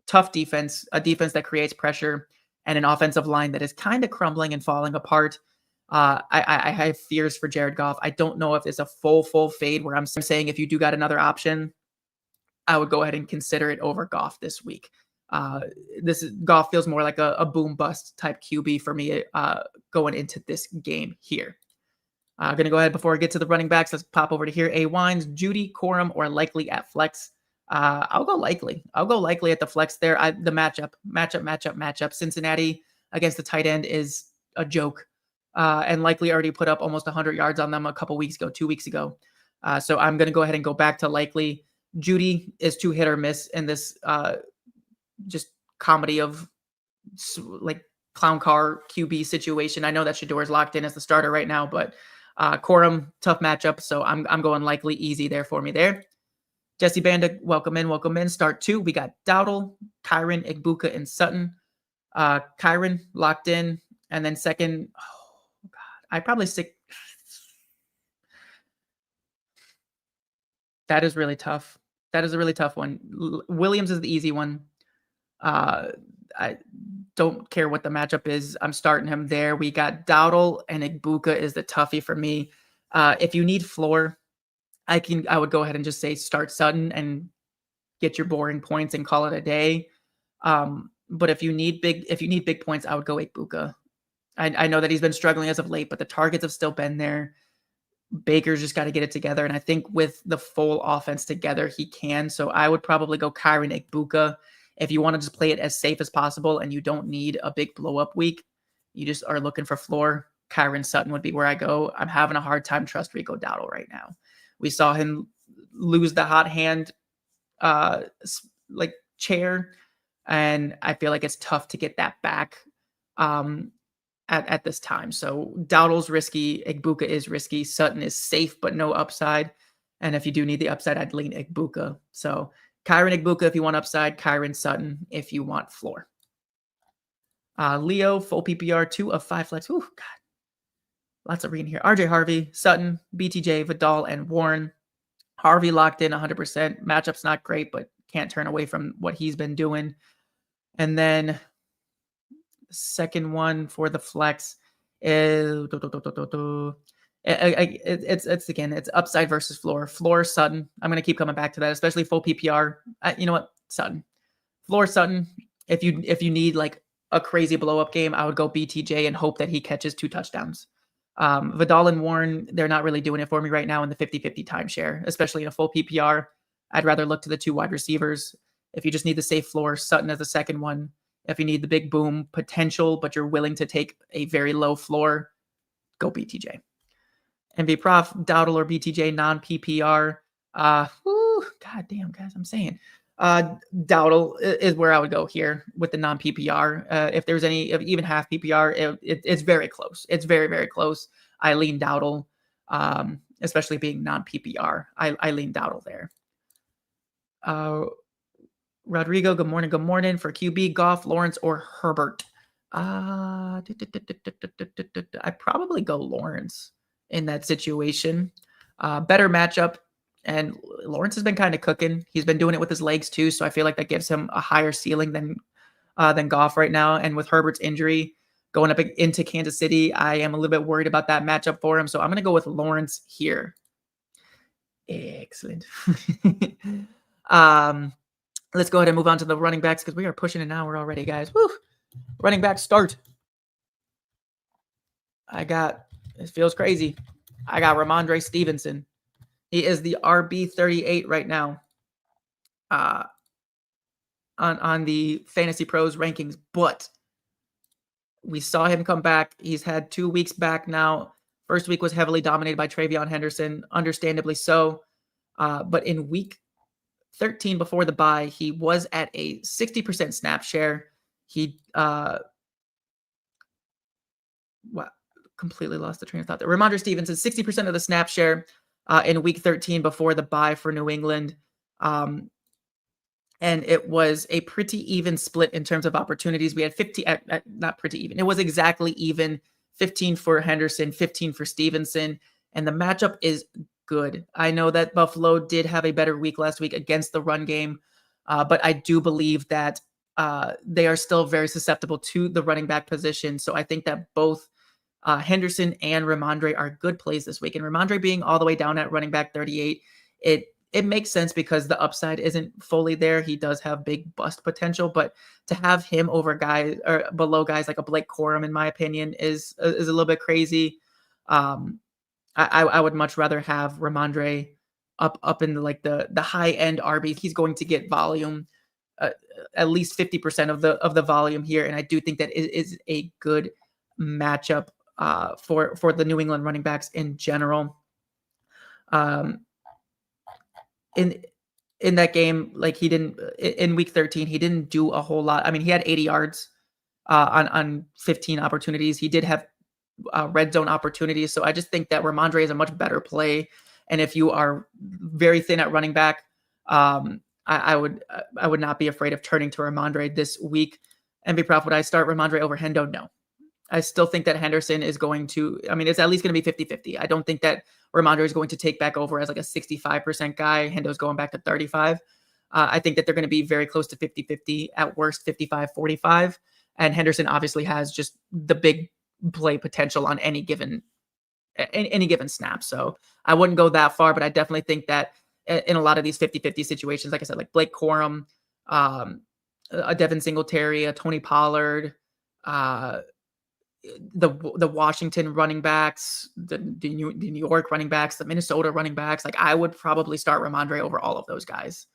tough defense, a defense that creates pressure, and an offensive line that is kind of crumbling and falling apart. I have fears for Jared Goff. I don't know if it's a full fade where I'm saying if you do got another option, I would go ahead and consider it over Goff this week. Goff feels more like a boom bust type QB for me going into this game here. I'm going to go ahead before I get to the running backs. Let's pop over to here. A. Wines, Judy, Corum, or Likely at flex. I'll go Likely. I'll go Likely at the flex there. The matchup. Cincinnati against the tight end is a joke. And Likely already put up almost 100 yards on them 2 weeks ago. So I'm going to go ahead and go back to Likely. Judy is too hit or miss in this just comedy of like clown car QB situation. I know that Shador is locked in as the starter right now, but Corum, tough matchup, so I'm going Likely easy there for me there. Jesse Banda, welcome in. Start 2, we got Dowdle, Kyren, Igbuka, and Sutton. Kyren locked in, and then second, oh God, I probably stick. That is really tough. That is a really tough one. Williams is the easy one. I don't care what the matchup is. I'm starting him there. We got Dowdle and Igbuka is the toughie for me. If you need floor, I would go ahead and just say start Sutton and get your boring points and call it a day. But if you need big points, I would go Igbuka. I know that he's been struggling as of late, but the targets have still been there. Baker's just got to get it together. And I think with the full offense together, he can. So I would probably go Kyren Igbuka. If you want to just play it as safe as possible and you don't need a big blow up week, you just are looking for floor, Kyren Sutton would be where I go. I'm having a hard time trust Rico Dowdle right now. We saw him lose the hot hand like chair, and I feel like it's tough to get that back at this time. So Dowdle's risky, Igbuka is risky, Sutton is safe but no upside. And if you do need the upside, I'd lean Igbuka. So Kyren Igbuka if you want upside, Kyren Sutton if you want floor. Leo, full PPR, 2 of 5 flex. Ooh, God. Lots of reading here. RJ Harvey, Sutton, BTJ, Vidal, and Warren. Harvey locked in 100%. Matchup's not great, but can't turn away from what he's been doing. And then the second one for the flex is it's upside versus floor. Floor Sutton. I'm going to keep coming back to that, especially full PPR. You know what? Sutton. Floor Sutton. If you need like a crazy blow up game, I would go BTJ and hope that he catches 2 touchdowns. Vidal and Warren, they're not really doing it for me right now in the 50-50 timeshare, especially in a full PPR. I'd rather look to the 2 wide receivers. If you just need the safe floor, Sutton as the second one. If you need the big boom potential, but you're willing to take a very low floor, go BTJ. MV Prof, Dowdle or BTJ non-PPR. God damn, guys, I'm saying. Dowdle is where I would go here with the non-PPR. If there's any, even half PPR, it's very close. It's very, very close. I lean Dowdle. especially being non-PPR. I lean Dowdle there. Rodrigo, good morning. Good morning. For QB, Goff, Lawrence, or Herbert? I probably go Lawrence in that situation. Better matchup. And Lawrence has been kind of cooking. He's been doing it with his legs too, so I feel like that gives him a higher ceiling than Goff right now. And with Herbert's injury going up into Kansas City, I am a little bit worried about that matchup for him. So I'm going to go with Lawrence here. Excellent. Let's go ahead and move on to the running backs because we are pushing an hour already, guys. Woo! Running back start. It feels crazy. I got Ramondre Stevenson. He is the RB38 right now on the Fantasy Pros rankings, but we saw him come back. He's had 2 weeks back now. First week was heavily dominated by Travion Henderson, understandably so. But in week 13 before the bye, he was at a 60% snap share. He completely lost the train of thought there. Ramondre Stevenson, 60% of the snap share in week 13 before the bye for New England. And it was a pretty even split in terms of opportunities. We had 50, not pretty even. It was exactly even, 15 for Henderson, 15 for Stevenson. And the matchup is good. I know that Buffalo did have a better week last week against the run game, but I do believe that they are still very susceptible to the running back position. So I think that both Henderson and Ramondre are good plays this week. And Ramondre being all the way down at running back 38, it makes sense because the upside isn't fully there. He does have big bust potential, but to have him over guys or below guys like a Blake Corum, in my opinion, is a little bit crazy. I would much rather have Ramondre up in the high end RB. He's going to get volume, at least 50% of the volume here, and I do think that it is a good matchup for the New England running backs in general. In that game, like he didn't in week 13, he didn't do a whole lot. I mean, he had 80 yards on 15 opportunities. He did have red zone opportunities. So I just think that Ramondre is a much better play. And if you are very thin at running back, I would not be afraid of turning to Ramondre this week. MV Prof, would I start Ramondre over Hendo? No. I still think that Henderson is going to, I mean, it's at least going to be 50-50. I don't think that Ramondre is going to take back over as like a 65% guy. Hendo's going back to 35. I think that they're going to be very close to 50-50, at worst 55-45. And Henderson obviously has just the big play potential on any given snap. So I wouldn't go that far, but I definitely think that in a lot of these 50-50 situations, like I said, like Blake Corum, a Devin Singletary, a Tony Pollard, the Washington running backs, the New York running backs, the Minnesota running backs, like I would probably start Ramondre over all of those guys.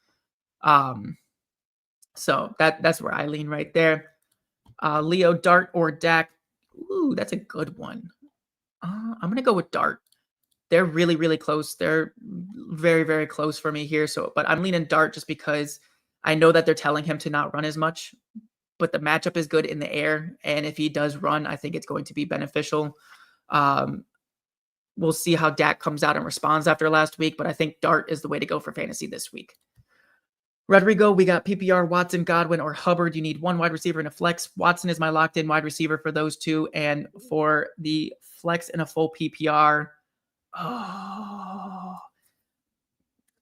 So that's where I lean right there. Leo, Dart, or Dak? Ooh, that's a good one. I'm going to go with Dart. They're really, really close. They're very, very close for me here. So, but I'm leaning Dart just because I know that they're telling him to not run as much, but the matchup is good in the air. And if he does run, I think it's going to be beneficial. We'll see how Dak comes out and responds after last week, but I think Dart is the way to go for fantasy this week. Rodrigo, we got PPR, Watson, Godwin, or Hubbard. You need one wide receiver and a flex. Watson is my locked-in wide receiver for those two. And for the flex and a full PPR,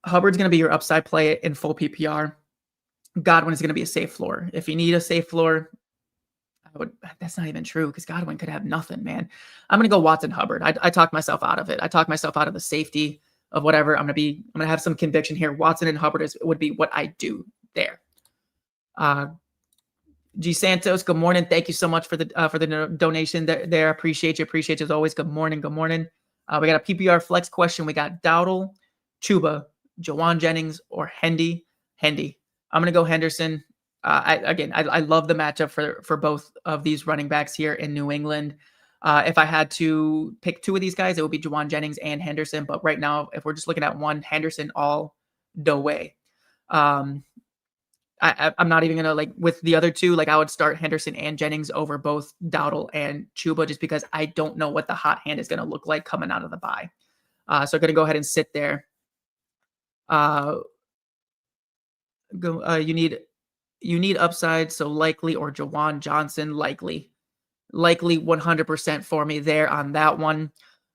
Hubbard's going to be your upside play in full PPR. Godwin is going to be a safe floor. If you need a safe floor, that's not even true because Godwin could have nothing, man. I'm going to go Watson, Hubbard. I talked myself out of it. I talked myself out of the safety of whatever. I'm going to have some conviction here. Watson and Hubbard would be what I do there. G Santos, good morning. Thank you so much for the donation there. Appreciate you as always. Good morning. We got a PPR flex question. We got Dowdle, Chuba, Jawan Jennings, or Hendy. I'm going to go Henderson. I love the matchup for both of these running backs here in New England. If I had to pick two of these guys, it would be Jawan Jennings and Henderson. But right now, if we're just looking at one, Henderson all the way. I'm not even going to with the other two, I would start Henderson and Jennings over both Dowdle and Chuba just because I don't know what the hot hand is going to look like coming out of the bye. So going to go ahead and sit there. You need upside, so likely or Jawan Johnson, likely 100% for me there on that one.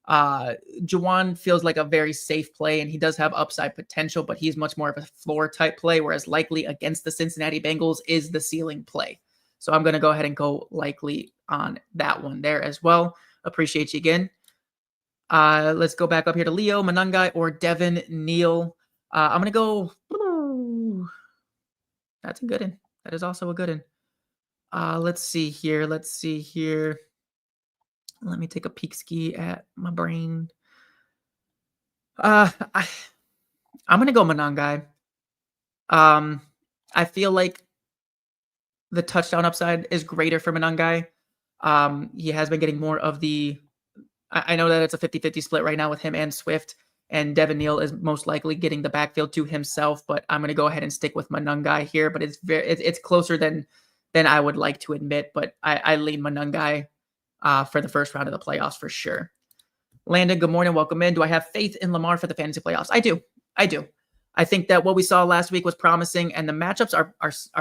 Jawan feels like a very safe play, and he does have upside potential, but he's much more of a floor type play, whereas likely against the Cincinnati Bengals is the ceiling play. So I'm going to go ahead and go likely on that one there as well. Appreciate you again. Let's go back up here to Leo Manungai or Devin Neal. I'm going to go. That's a good one. That is also a good one. Let's see here. Let me take a peek ski at my brain. I'm going to go Manungai. I feel like the touchdown upside is greater for Manungai. He has been getting more of the. I know that it's a 50-50 split right now with him and Swift, and Devin Neal is most likely getting the backfield to himself. But I'm going to go ahead and stick with Manungai here. But it's closer than I would like to admit. But I lean Manungai for the first round of the playoffs for sure. Landon, good morning. Welcome in. Do I have faith in Lamar for the fantasy playoffs? I do. I think that what we saw last week was promising, and the matchups are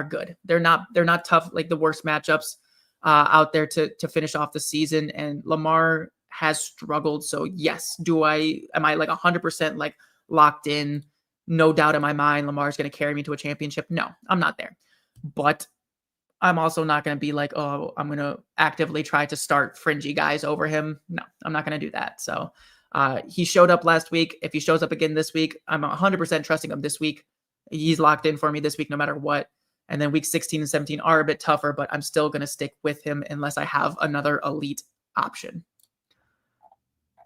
good. They're not tough, like the worst matchups out there to finish off the season. And Lamar has struggled. So yes, am I like 100% like locked in? No doubt in my mind, Lamar's going to carry me to a championship. No, I'm not there. But I'm also not going to be like, oh, I'm going to actively try to start fringy guys over him. No, I'm not going to do that. So he showed up last week. If he shows up again this week, I'm 100% trusting him this week. He's locked in for me this week, no matter what. And then week 16 and 17 are a bit tougher, but I'm still going to stick with him unless I have another elite option.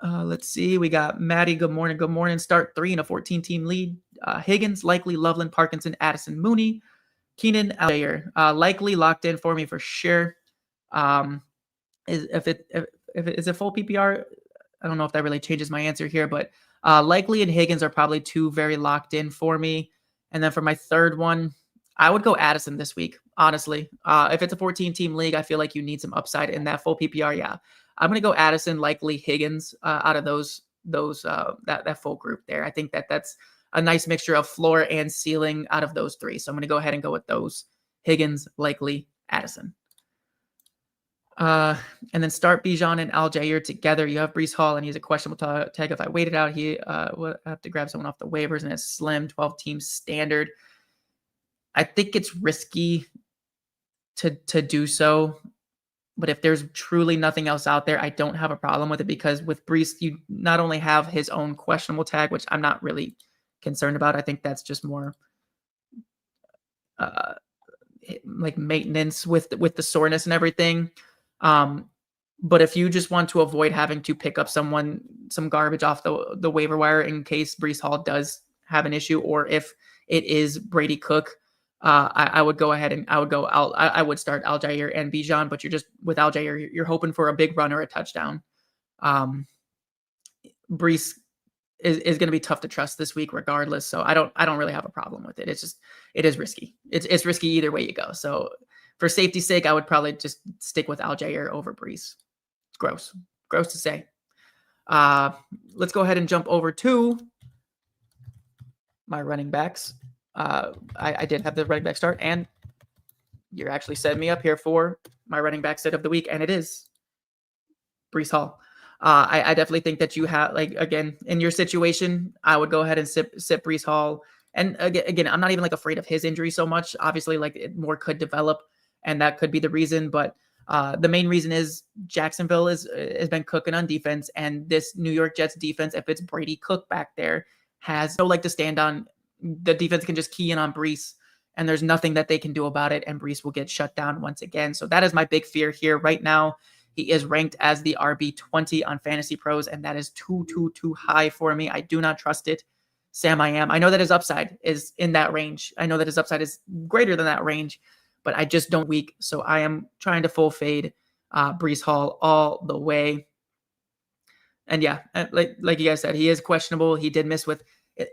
Let's see. We got Maddie. Good morning. Good morning. Start 3 in a 14-team lead. Higgins, Likely, Loveland, Parkinson, Addison, Mooney, Keenan, Algier. Likely locked in for me for sure. Is it full PPR? I don't know if that really changes my answer here, but Likely and Higgins are probably two very locked in for me. And then for my third one, I would go Addison this week, honestly. If it's a 14-team league, I feel like you need some upside in that full PPR. Yeah, I'm going to go Addison, Likely, Higgins out of that full group there. I think that's a nice mixture of floor and ceiling out of those three. So I'm going to go ahead and go with those: Higgins, Likely, Addison. And then start Bijan and Algier together. You have Breece Hall, and he's a questionable tag. If I waited out, I have to grab someone off the waivers, and it's slim 12-team standard. I think it's risky to do so. But if there's truly nothing else out there, I don't have a problem with it, because with Breece, you not only have his own questionable tag, which I'm not really concerned about. I think that's just more like maintenance with the soreness and everything. But if you just want to avoid having to pick up some garbage off the waiver wire in case Breece Hall does have an issue, or if it is Brady Cook, I would go ahead and I would start Algier and Bijan, but you're just with Algier, you're hoping for a big run or a touchdown. Breece is going to be tough to trust this week regardless. So I don't really have a problem with it. It is risky. It's risky either way you go. So for safety's sake, I would probably just stick with Algier over Breece. It's gross to say. Let's go ahead and jump over to my running backs. I did have the running back start, and you're actually setting me up here for my running back sit of the week, and it is Breece Hall. I definitely think that you have, like, again, in your situation, I would go ahead and sit Breece Hall. And again, I'm not even like afraid of his injury so much. Obviously, like, more could develop, and that could be the reason. But the main reason is Jacksonville has been cooking on defense, and this New York Jets defense, if it's Brady Cook back there, has no leg to stand on. The defense can just key in on Breece, and there's nothing that they can do about it, and Breece will get shut down once again. So that is my big fear here right now. He is ranked as the RB20 on Fantasy Pros, and that is too high for me. I do not trust it. Sam, I am. I know that his upside is in that range. I know that his upside is greater than that range, but I just don't weak. So I am trying to full fade Breece Hall all the way. And yeah, like you guys said, he is questionable. He did miss with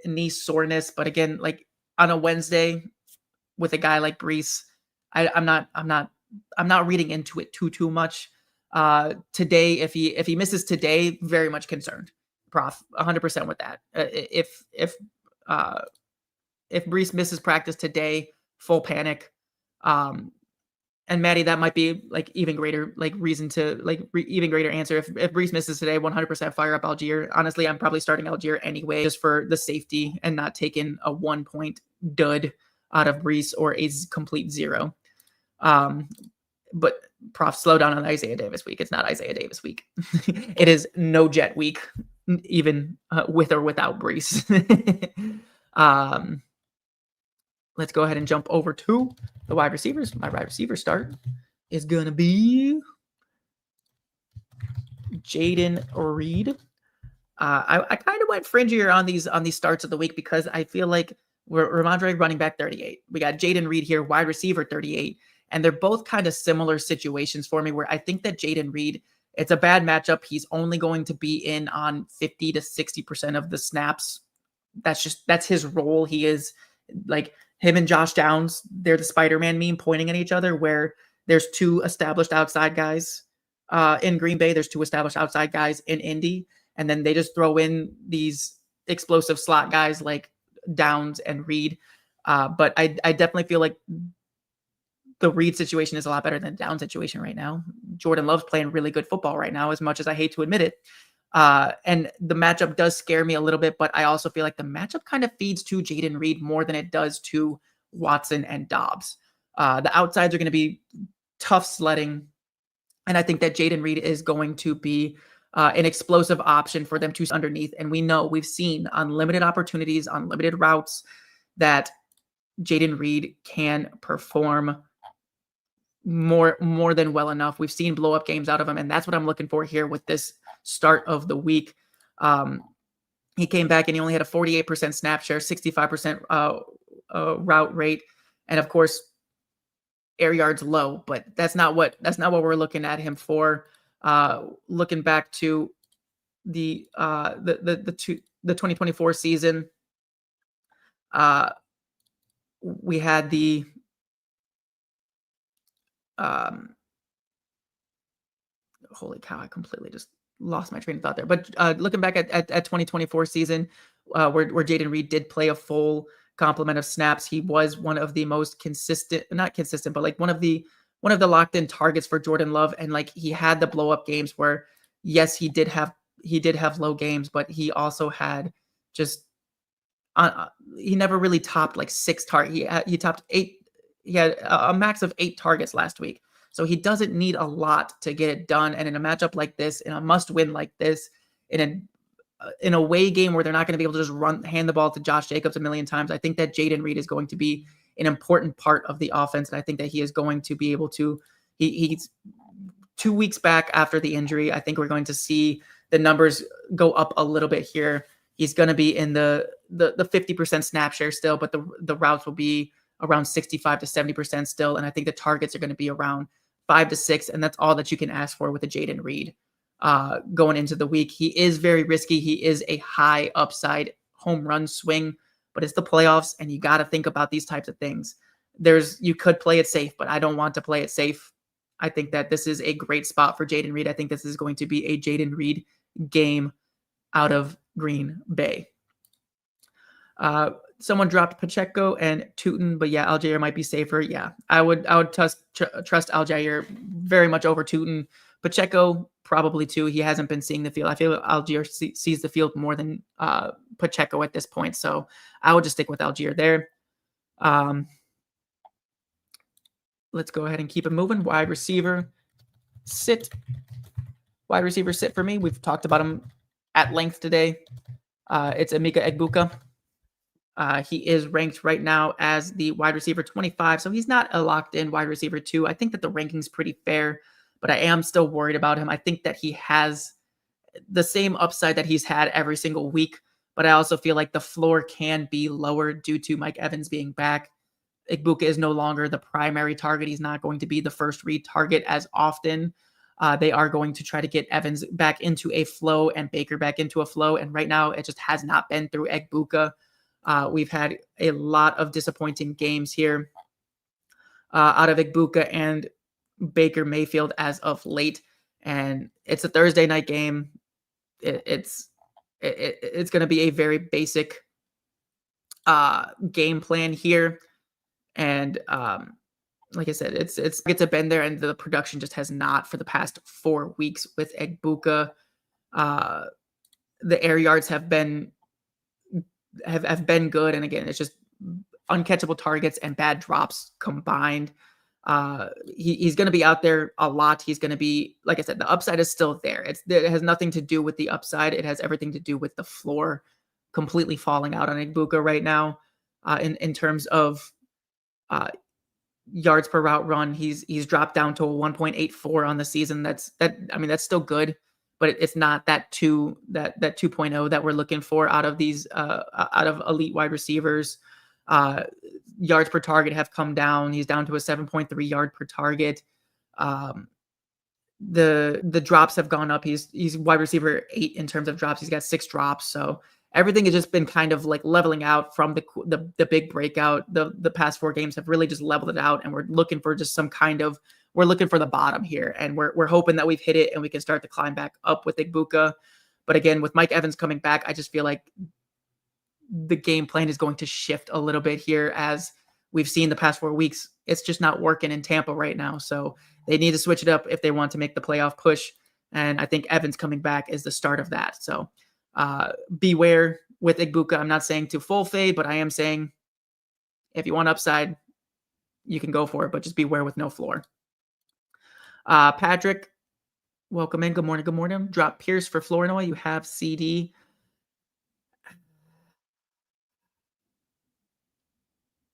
knee soreness, but again, like on a Wednesday with a guy like Breece, I'm not reading into it too much. Today, if he misses today, very much concerned. Prof, 100% with that. If Brees misses practice today, full panic. And Maddie, that might be like even greater reason to even greater answer. If Brees misses today, 100% fire up Algier. Honestly, I'm probably starting Algier anyway, just for the safety and not taking a 1-point dud out of Brees or a complete zero. But Prof, slow down on Isaiah Davis week. It's not Isaiah Davis week. It is no Jet week, even with or without Brees. Let's go ahead and jump over to the wide receivers. My wide receiver start is going to be Jaden Reed. I kind of went fringier on these starts of the week because I feel like we're Ramondre running back 38. We got Jaden Reed here, wide receiver 38. And they're both kind of similar situations for me where I think that Jaden Reed, it's a bad matchup. He's only going to be in on 50 to 60% of the snaps. That's his role. He is like him and Josh Downs. They're the Spider-Man meme pointing at each other where there's two established outside guys in Green Bay. There's two established outside guys in Indy. And then they just throw in these explosive slot guys like Downs and Reed. But I definitely feel like the Reed situation is a lot better than the Downs situation right now. Jordan Love's playing really good football right now, as much as I hate to admit it. And the matchup does scare me a little bit, but I also feel like the matchup kind of feeds to Jaden Reed more than it does to Watson and Dobbs. The outsides are going to be tough sledding. And I think that Jaden Reed is going to be an explosive option for them to underneath. And we've seen on limited opportunities, on limited routes, that Jaden Reed can perform more than well enough. We've seen blow up games out of him, and that's what I'm looking for here with this start of the week. He came back and he only had a 48% snap share, 65% route rate, and of course, air yards low. But that's not what we're looking at him for. Looking back to the 2024 season, we had the holy cow, I completely just lost my train of thought there. But looking back at 2024 season, where Jaden Reed did play a full complement of snaps, he was one of the most not consistent, but like one of the locked in targets for Jordan Love. And like he had the blow up games where, yes, he did have low games, but he also had just he never really topped like 6 targets. He topped 8. He had a max of 8 targets last week. So he doesn't need a lot to get it done. And in a matchup like this, in a must win like this, in an away game where they're not going to be able to just hand the ball to Josh Jacobs a million times, I think that Jaden Reed is going to be an important part of the offense. And I think that he is going to be able to, he's 2 weeks back after the injury. I think we're going to see the numbers go up a little bit here. He's going to be in the 50% snap share still, but the routes will be around 65 to 70% still. And I think the targets are going to be around 5 to 6. And that's all that you can ask for with a Jaden Reed going into the week. He is very risky. He is a high upside home run swing, but it's the playoffs and you got to think about these types of things. You could play it safe, but I don't want to play it safe. I think that this is a great spot for Jaden Reed. I think this is going to be a Jaden Reed game out of Green Bay. Someone dropped Pacheco and Tootin, but yeah, Algier might be safer. Yeah, I would trust Algier very much over Tootin. Pacheco probably too. He hasn't been seeing the field. I feel Algier sees the field more than Pacheco at this point, so I would just stick with Algier there. Let's go ahead and keep it moving. Wide receiver sit for me. We've talked about him at length today. It's Emeka Egbuka. He is ranked right now as the wide receiver 25, so he's not a locked-in wide receiver 2. I think that the ranking's pretty fair, but I am still worried about him. I think that he has the same upside that he's had every single week, but I also feel like the floor can be lower due to Mike Evans being back. Egbuka is no longer the primary target. He's not going to be the first read target as often. They are going to try to get Evans back into a flow and Baker back into a flow, and right now it just has not been through Egbuka. We've had a lot of disappointing games here out of Egbuka and Baker Mayfield as of late. And it's a Thursday night game. It's it's going to be a very basic game plan here. And like I said, it's been there, and the production just has not for the past 4 weeks with Egbuka. The air yards have been good, and again, it's just uncatchable targets and bad drops combined. He's going to be out there a lot. He's going to be, like I said, the upside is still there. It has nothing to do with the upside. It has everything to do with the floor completely falling out on Egbuka right now. In terms of yards per route run, he's dropped down to a 1.84 on the season. That's still good, but it's not that 2.0 that we're looking for out of these out of elite wide receivers. Yards per target have come down. He's down to a 7.3 yard per target. The drops have gone up. He's wide receiver 8 in terms of drops. He's got 6 drops. So everything has just been kind of like leveling out from the big breakout. The past 4 games have really just leveled it out, and we're looking for just we're looking for the bottom here, and we're hoping that we've hit it and we can start to climb back up with Egbuka. But again, with Mike Evans coming back, I just feel like the game plan is going to shift a little bit here, as we've seen the past 4 weeks. It's just not working in Tampa right now. So they need to switch it up if they want to make the playoff push. And I think Evans coming back is the start of that. So beware with Egbuka. I'm not saying to full fade, but I am saying if you want upside, you can go for it, but just beware with no floor. Patrick, welcome in. Good morning. Good morning. Drop Pierce for Flournoy. You have CD.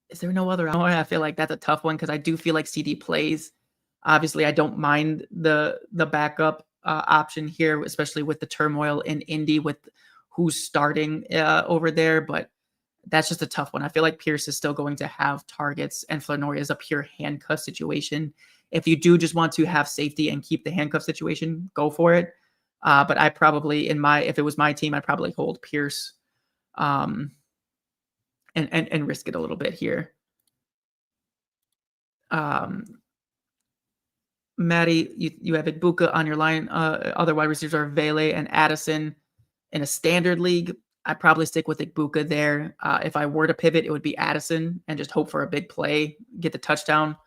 Is there no other? I feel like that's a tough one because I do feel like CD plays. Obviously, I don't mind the backup option here, especially with the turmoil in Indy with who's starting over there. But that's just a tough one. I feel like Pierce is still going to have targets, and Flournoy is a pure handcuff situation. If you do just want to have safety and keep the handcuff situation, go for it. But I probably, if it was my team, I'd probably hold Pierce. And risk it a little bit here. Maddie, you have Egbuka on your line. Other wide receivers are Vele and Addison. In a standard league, I'd probably stick with Egbuka there. If I were to pivot, it would be Addison and just hope for a big play, get the touchdown.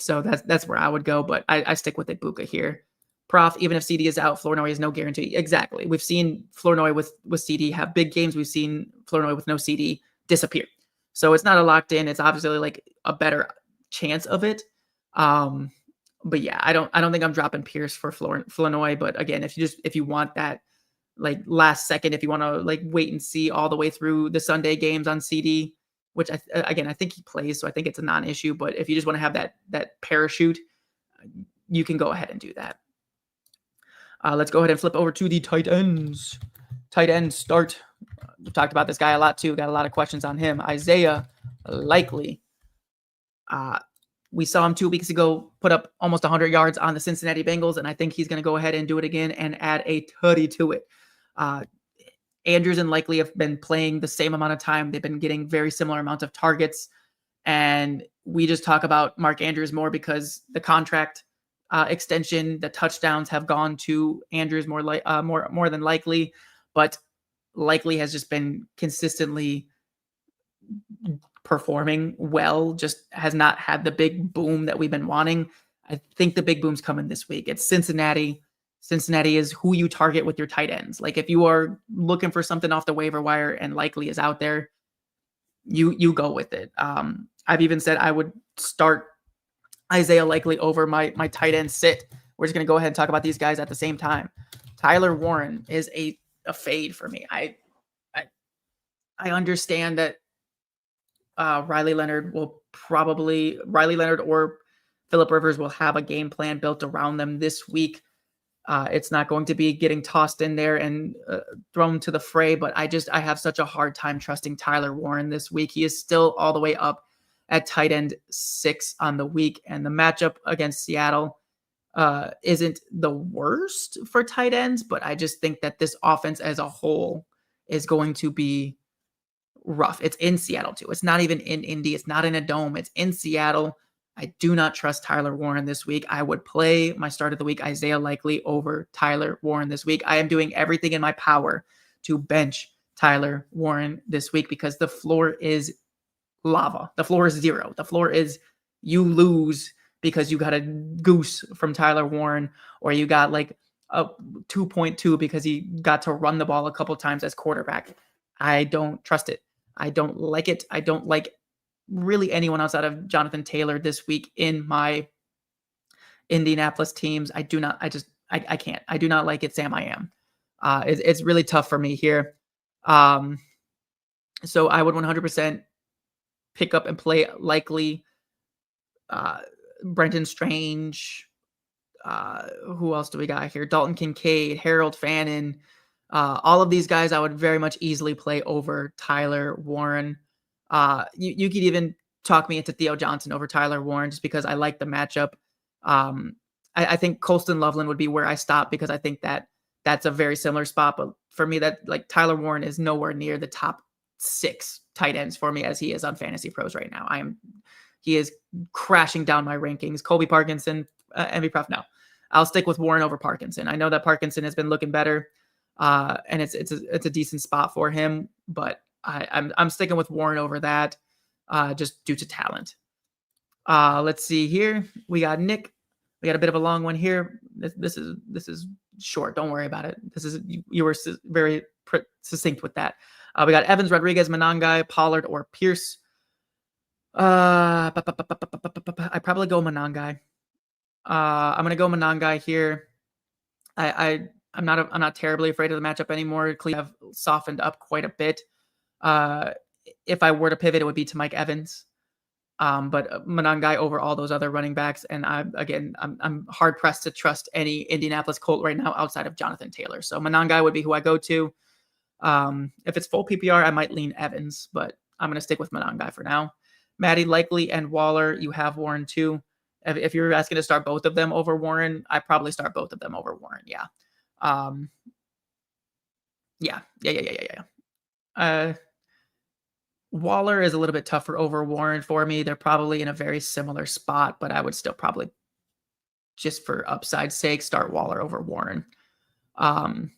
So that's where I would go, but I stick with Egbuka here. Prof, even if CD is out, Flournoy is no guarantee. Exactly. We've seen Flournoy with CD have big games. We've seen Flournoy with no CD disappear. So it's not a locked in. It's obviously like a better chance of it. But yeah, I don't think I'm dropping Pierce for Flournoy. But again, if you want that like last second, if you want to like wait and see all the way through the Sunday games on CD, which I think he plays, so I think it's a non-issue. But if you just want to have that parachute, you can go ahead and do that. Let's go ahead and flip over to the tight ends. Tight end start. We've talked about this guy a lot too. Got a lot of questions on him. Isaiah Likely. We saw him 2 weeks ago put up almost 100 yards on the Cincinnati Bengals, and I think he's going to go ahead and do it again and add a tutty to it. Andrews and Likely have been playing the same amount of time. They've been getting very similar amounts of targets, and we just talk about Mark Andrews more because the contract extension, the touchdowns have gone to Andrews more than Likely, but Likely has just been consistently performing well, just has not had the big boom that we've been wanting. I think the big boom's coming this week. It's Cincinnati. Cincinnati is who you target with your tight ends. Like if you are looking for something off the waiver wire and Likely is out there, you go with it. I've even said I would start Isaiah Likely over my tight end sit. We're just going to go ahead and talk about these guys at the same time. Tyler Warren is a fade for me. I understand that Riley Leonard or Phillip Rivers will have a game plan built around them this week. It's not going to be getting tossed in there and thrown to the fray, but I have such a hard time trusting Tyler Warren this week. He is still all the way up at tight end 6 on the week, and the matchup against Seattle isn't the worst for tight ends, but I just think that this offense as a whole is going to be rough. It's in Seattle too. It's not even in Indy. It's not in a dome. It's in Seattle. I do not trust Tyler Warren this week. I would play my start of the week, Isaiah Likely, over Tyler Warren this week. I am doing everything in my power to bench Tyler Warren this week because the floor is lava. The floor is 0. The floor is you lose because you got a goose from Tyler Warren, or you got like a 2.2 because he got to run the ball a couple times as quarterback. I don't trust it. I don't like it. I don't like really anyone outside of Jonathan Taylor this week in my Indianapolis teams. I do not, I can't. I do not like it, Sam. I am. It's really tough for me here. So I would 100% pick up and play Likely, Brenton Strange. Who else do we got here? Dalton Kincaid, Harold Fannin. All of these guys I would very much easily play over Tyler Warren. You could even talk me into Theo Johnson over Tyler Warren just because I like the matchup. I think Colston Loveland would be where I stop because I think that's a very similar spot. But for me, that like Tyler Warren is nowhere near the top 6 tight ends for me as he is on Fantasy Pros right now. He is crashing down my rankings. Colby Parkinson, MVP Prof. No, I'll stick with Warren over Parkinson. I know that Parkinson has been looking better, and it's a decent spot for him, but I'm sticking with Warren over that, just due to talent. Let's see here. We got Nick. We got a bit of a long one here. This is short. Don't worry about it. You were very succinct with that. We got Evans, Rodriguez, Monangai, Pollard, or Pierce. I probably go Monangai. I'm gonna go Monangai here. I'm not terribly afraid of the matchup anymore. Cleveland have softened up quite a bit. If I were to pivot, it would be to Mike Evans. But Monangai over all those other running backs, and I'm hard pressed to trust any Indianapolis Colt right now outside of Jonathan Taylor. So Monangai would be who I go to. If it's full PPR, I might lean Evans, but I'm gonna stick with Monangai for now. Maddie, Likely, and Waller. You have Warren too. If you're asking to start both of them over Warren, I probably start both of them over Warren. Yeah. Yeah. Waller is a little bit tougher over Warren for me. They're probably in a very similar spot, but I would still probably, just for upside's sake, start Waller over Warren. Likely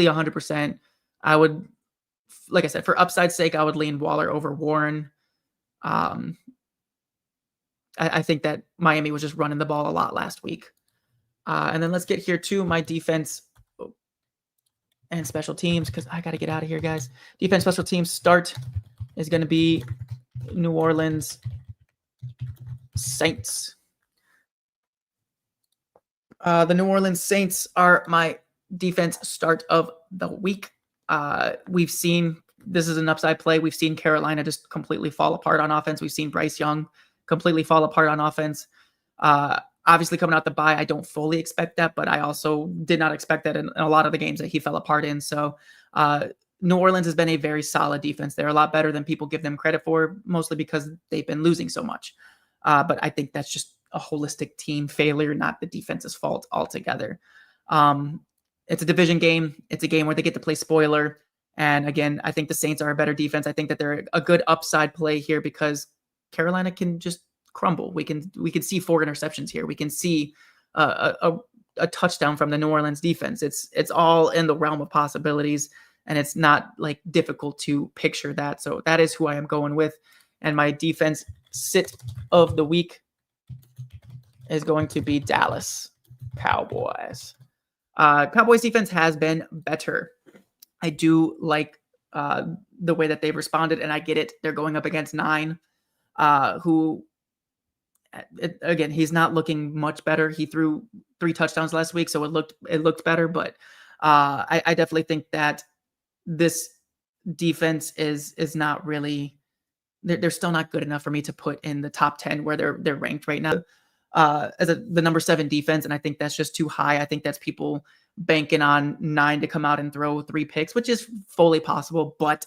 100%. I would, like I said, for upside's sake, I would lean Waller over Warren. I think that Miami was just running the ball a lot last week. And then let's get here to my defense and special teams, because I got to get out of here, guys. Defense, special teams start is going to be New Orleans Saints. The New Orleans Saints are my defense start of the week. We've seen, this is an upside play. We've seen Carolina just completely fall apart on offense. We've seen Bryce Young completely fall apart on offense. Obviously, coming out the bye, I don't fully expect that, but I also did not expect that in a lot of the games that he fell apart in. So New Orleans has been a very solid defense. They're a lot better than people give them credit for, mostly because they've been losing so much. But I think that's just a holistic team failure, not the defense's fault altogether. It's a division game. It's a game where they get to play spoiler. And again, I think the Saints are a better defense. I think that they're a good upside play here because Carolina can just crumble. We can see 4 interceptions here. We can see a touchdown from the New Orleans defense. It's all in the realm of possibilities, and it's not like difficult to picture that. So that is who I am going with. And my defense sit of the week is going to be Dallas Cowboys. Cowboys defense has been better. I do like the way that they've responded, and I get it. They're going up against 9, who, again, he's not looking much better. He threw 3 touchdowns last week, so it looked better. But I definitely think that this defense is not really. They're still not good enough for me to put in the top 10 where they're ranked right now as the number 7 defense, and I think that's just too high. I think that's people banking on 9 to come out and throw 3 picks, which is fully possible, but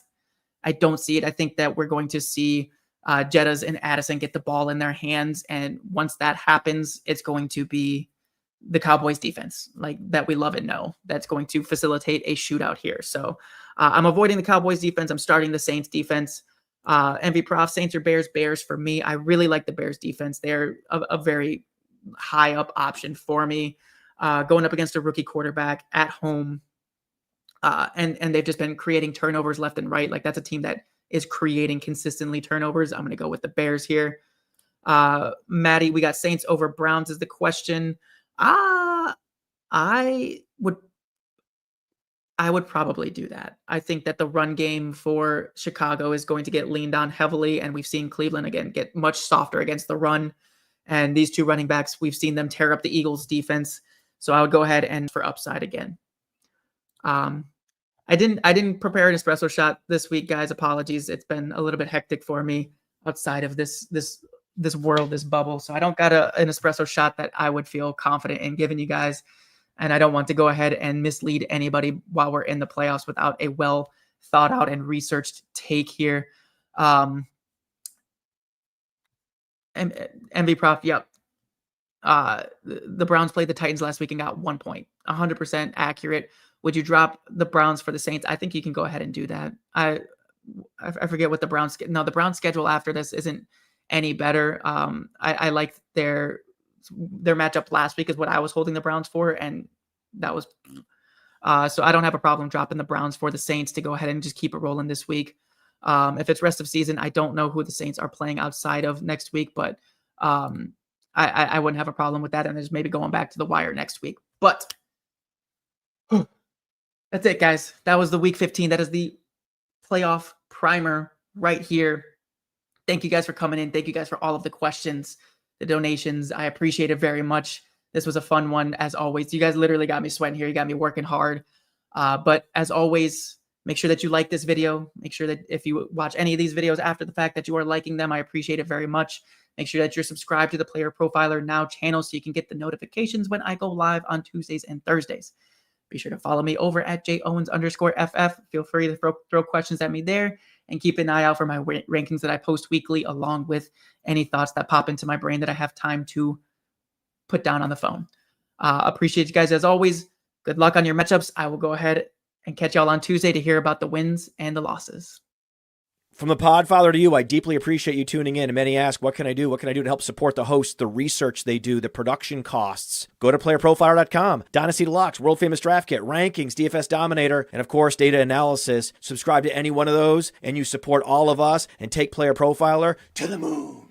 I don't see it. I think that we're going to see Jettas and Addison get the ball in their hands, and once that happens, it's going to be the Cowboys defense like that we love and know that's going to facilitate a shootout here. So I'm avoiding the Cowboys defense. I'm starting the Saints defense. MV Prof, Saints or Bears? Bears for me. I really like the Bears defense. They're a very high up option for me. Going up against a rookie quarterback at home. And they've just been creating turnovers left and right. Like, that's a team that is creating consistently turnovers. I'm going to go with the Bears here. Maddie, we got Saints over Browns is the question. I would probably do that. I think that the run game for Chicago is going to get leaned on heavily, and we've seen Cleveland again get much softer against the run. And these two running backs, we've seen them tear up the Eagles defense. So I would go ahead and for upside again. I didn't prepare an espresso shot this week, guys. Apologies. It's been a little bit hectic for me outside of this world, this bubble. So I don't got an espresso shot that I would feel confident in giving you guys. And I don't want to go ahead and mislead anybody while we're in the playoffs without a well thought out and researched take here. MV Prof, yep. The Browns played the Titans last week and got 1 point. 100% accurate. Would you drop the Browns for the Saints? I think you can go ahead and do that. I forget what the Browns. No, the Browns schedule after this isn't any better. I like their matchup last week is what I was holding the Browns for, and that was so I don't have a problem dropping the Browns for the Saints to go ahead and just keep it rolling this week. If it's rest of season, I don't know who the Saints are playing outside of next week, but I wouldn't have a problem with that, and there's maybe going back to the wire next week. But that's it, guys. That was the week 15. That is the playoff primer right here. Thank you guys for coming in. Thank you guys for all of the questions, the donations. I appreciate it very much. This was a fun one, as always. You guys literally got me sweating here. You got me working hard. But as always, make sure that you like this video. Make sure that if you watch any of these videos after the fact that you are liking them, I appreciate it very much. Make sure that you're subscribed to the Player Profiler Now channel so you can get the notifications when I go live on Tuesdays and Thursdays. Be sure to follow me over at jowens_ff. Feel free to throw questions at me there, and keep an eye out for my rankings that I post weekly, along with any thoughts that pop into my brain that I have time to put down on the phone. Appreciate you guys as always. Good luck on your matchups. I will go ahead and catch y'all on Tuesday to hear about the wins and the losses. From the Podfather to you, I deeply appreciate you tuning in. And many ask, what can I do? What can I do to help support the hosts, the research they do, the production costs? Go to playerprofiler.com, Dynasty Deluxe, World Famous Draft Kit, Rankings, DFS Dominator, and of course, data analysis. Subscribe to any one of those, and you support all of us and take Player Profiler to the moon.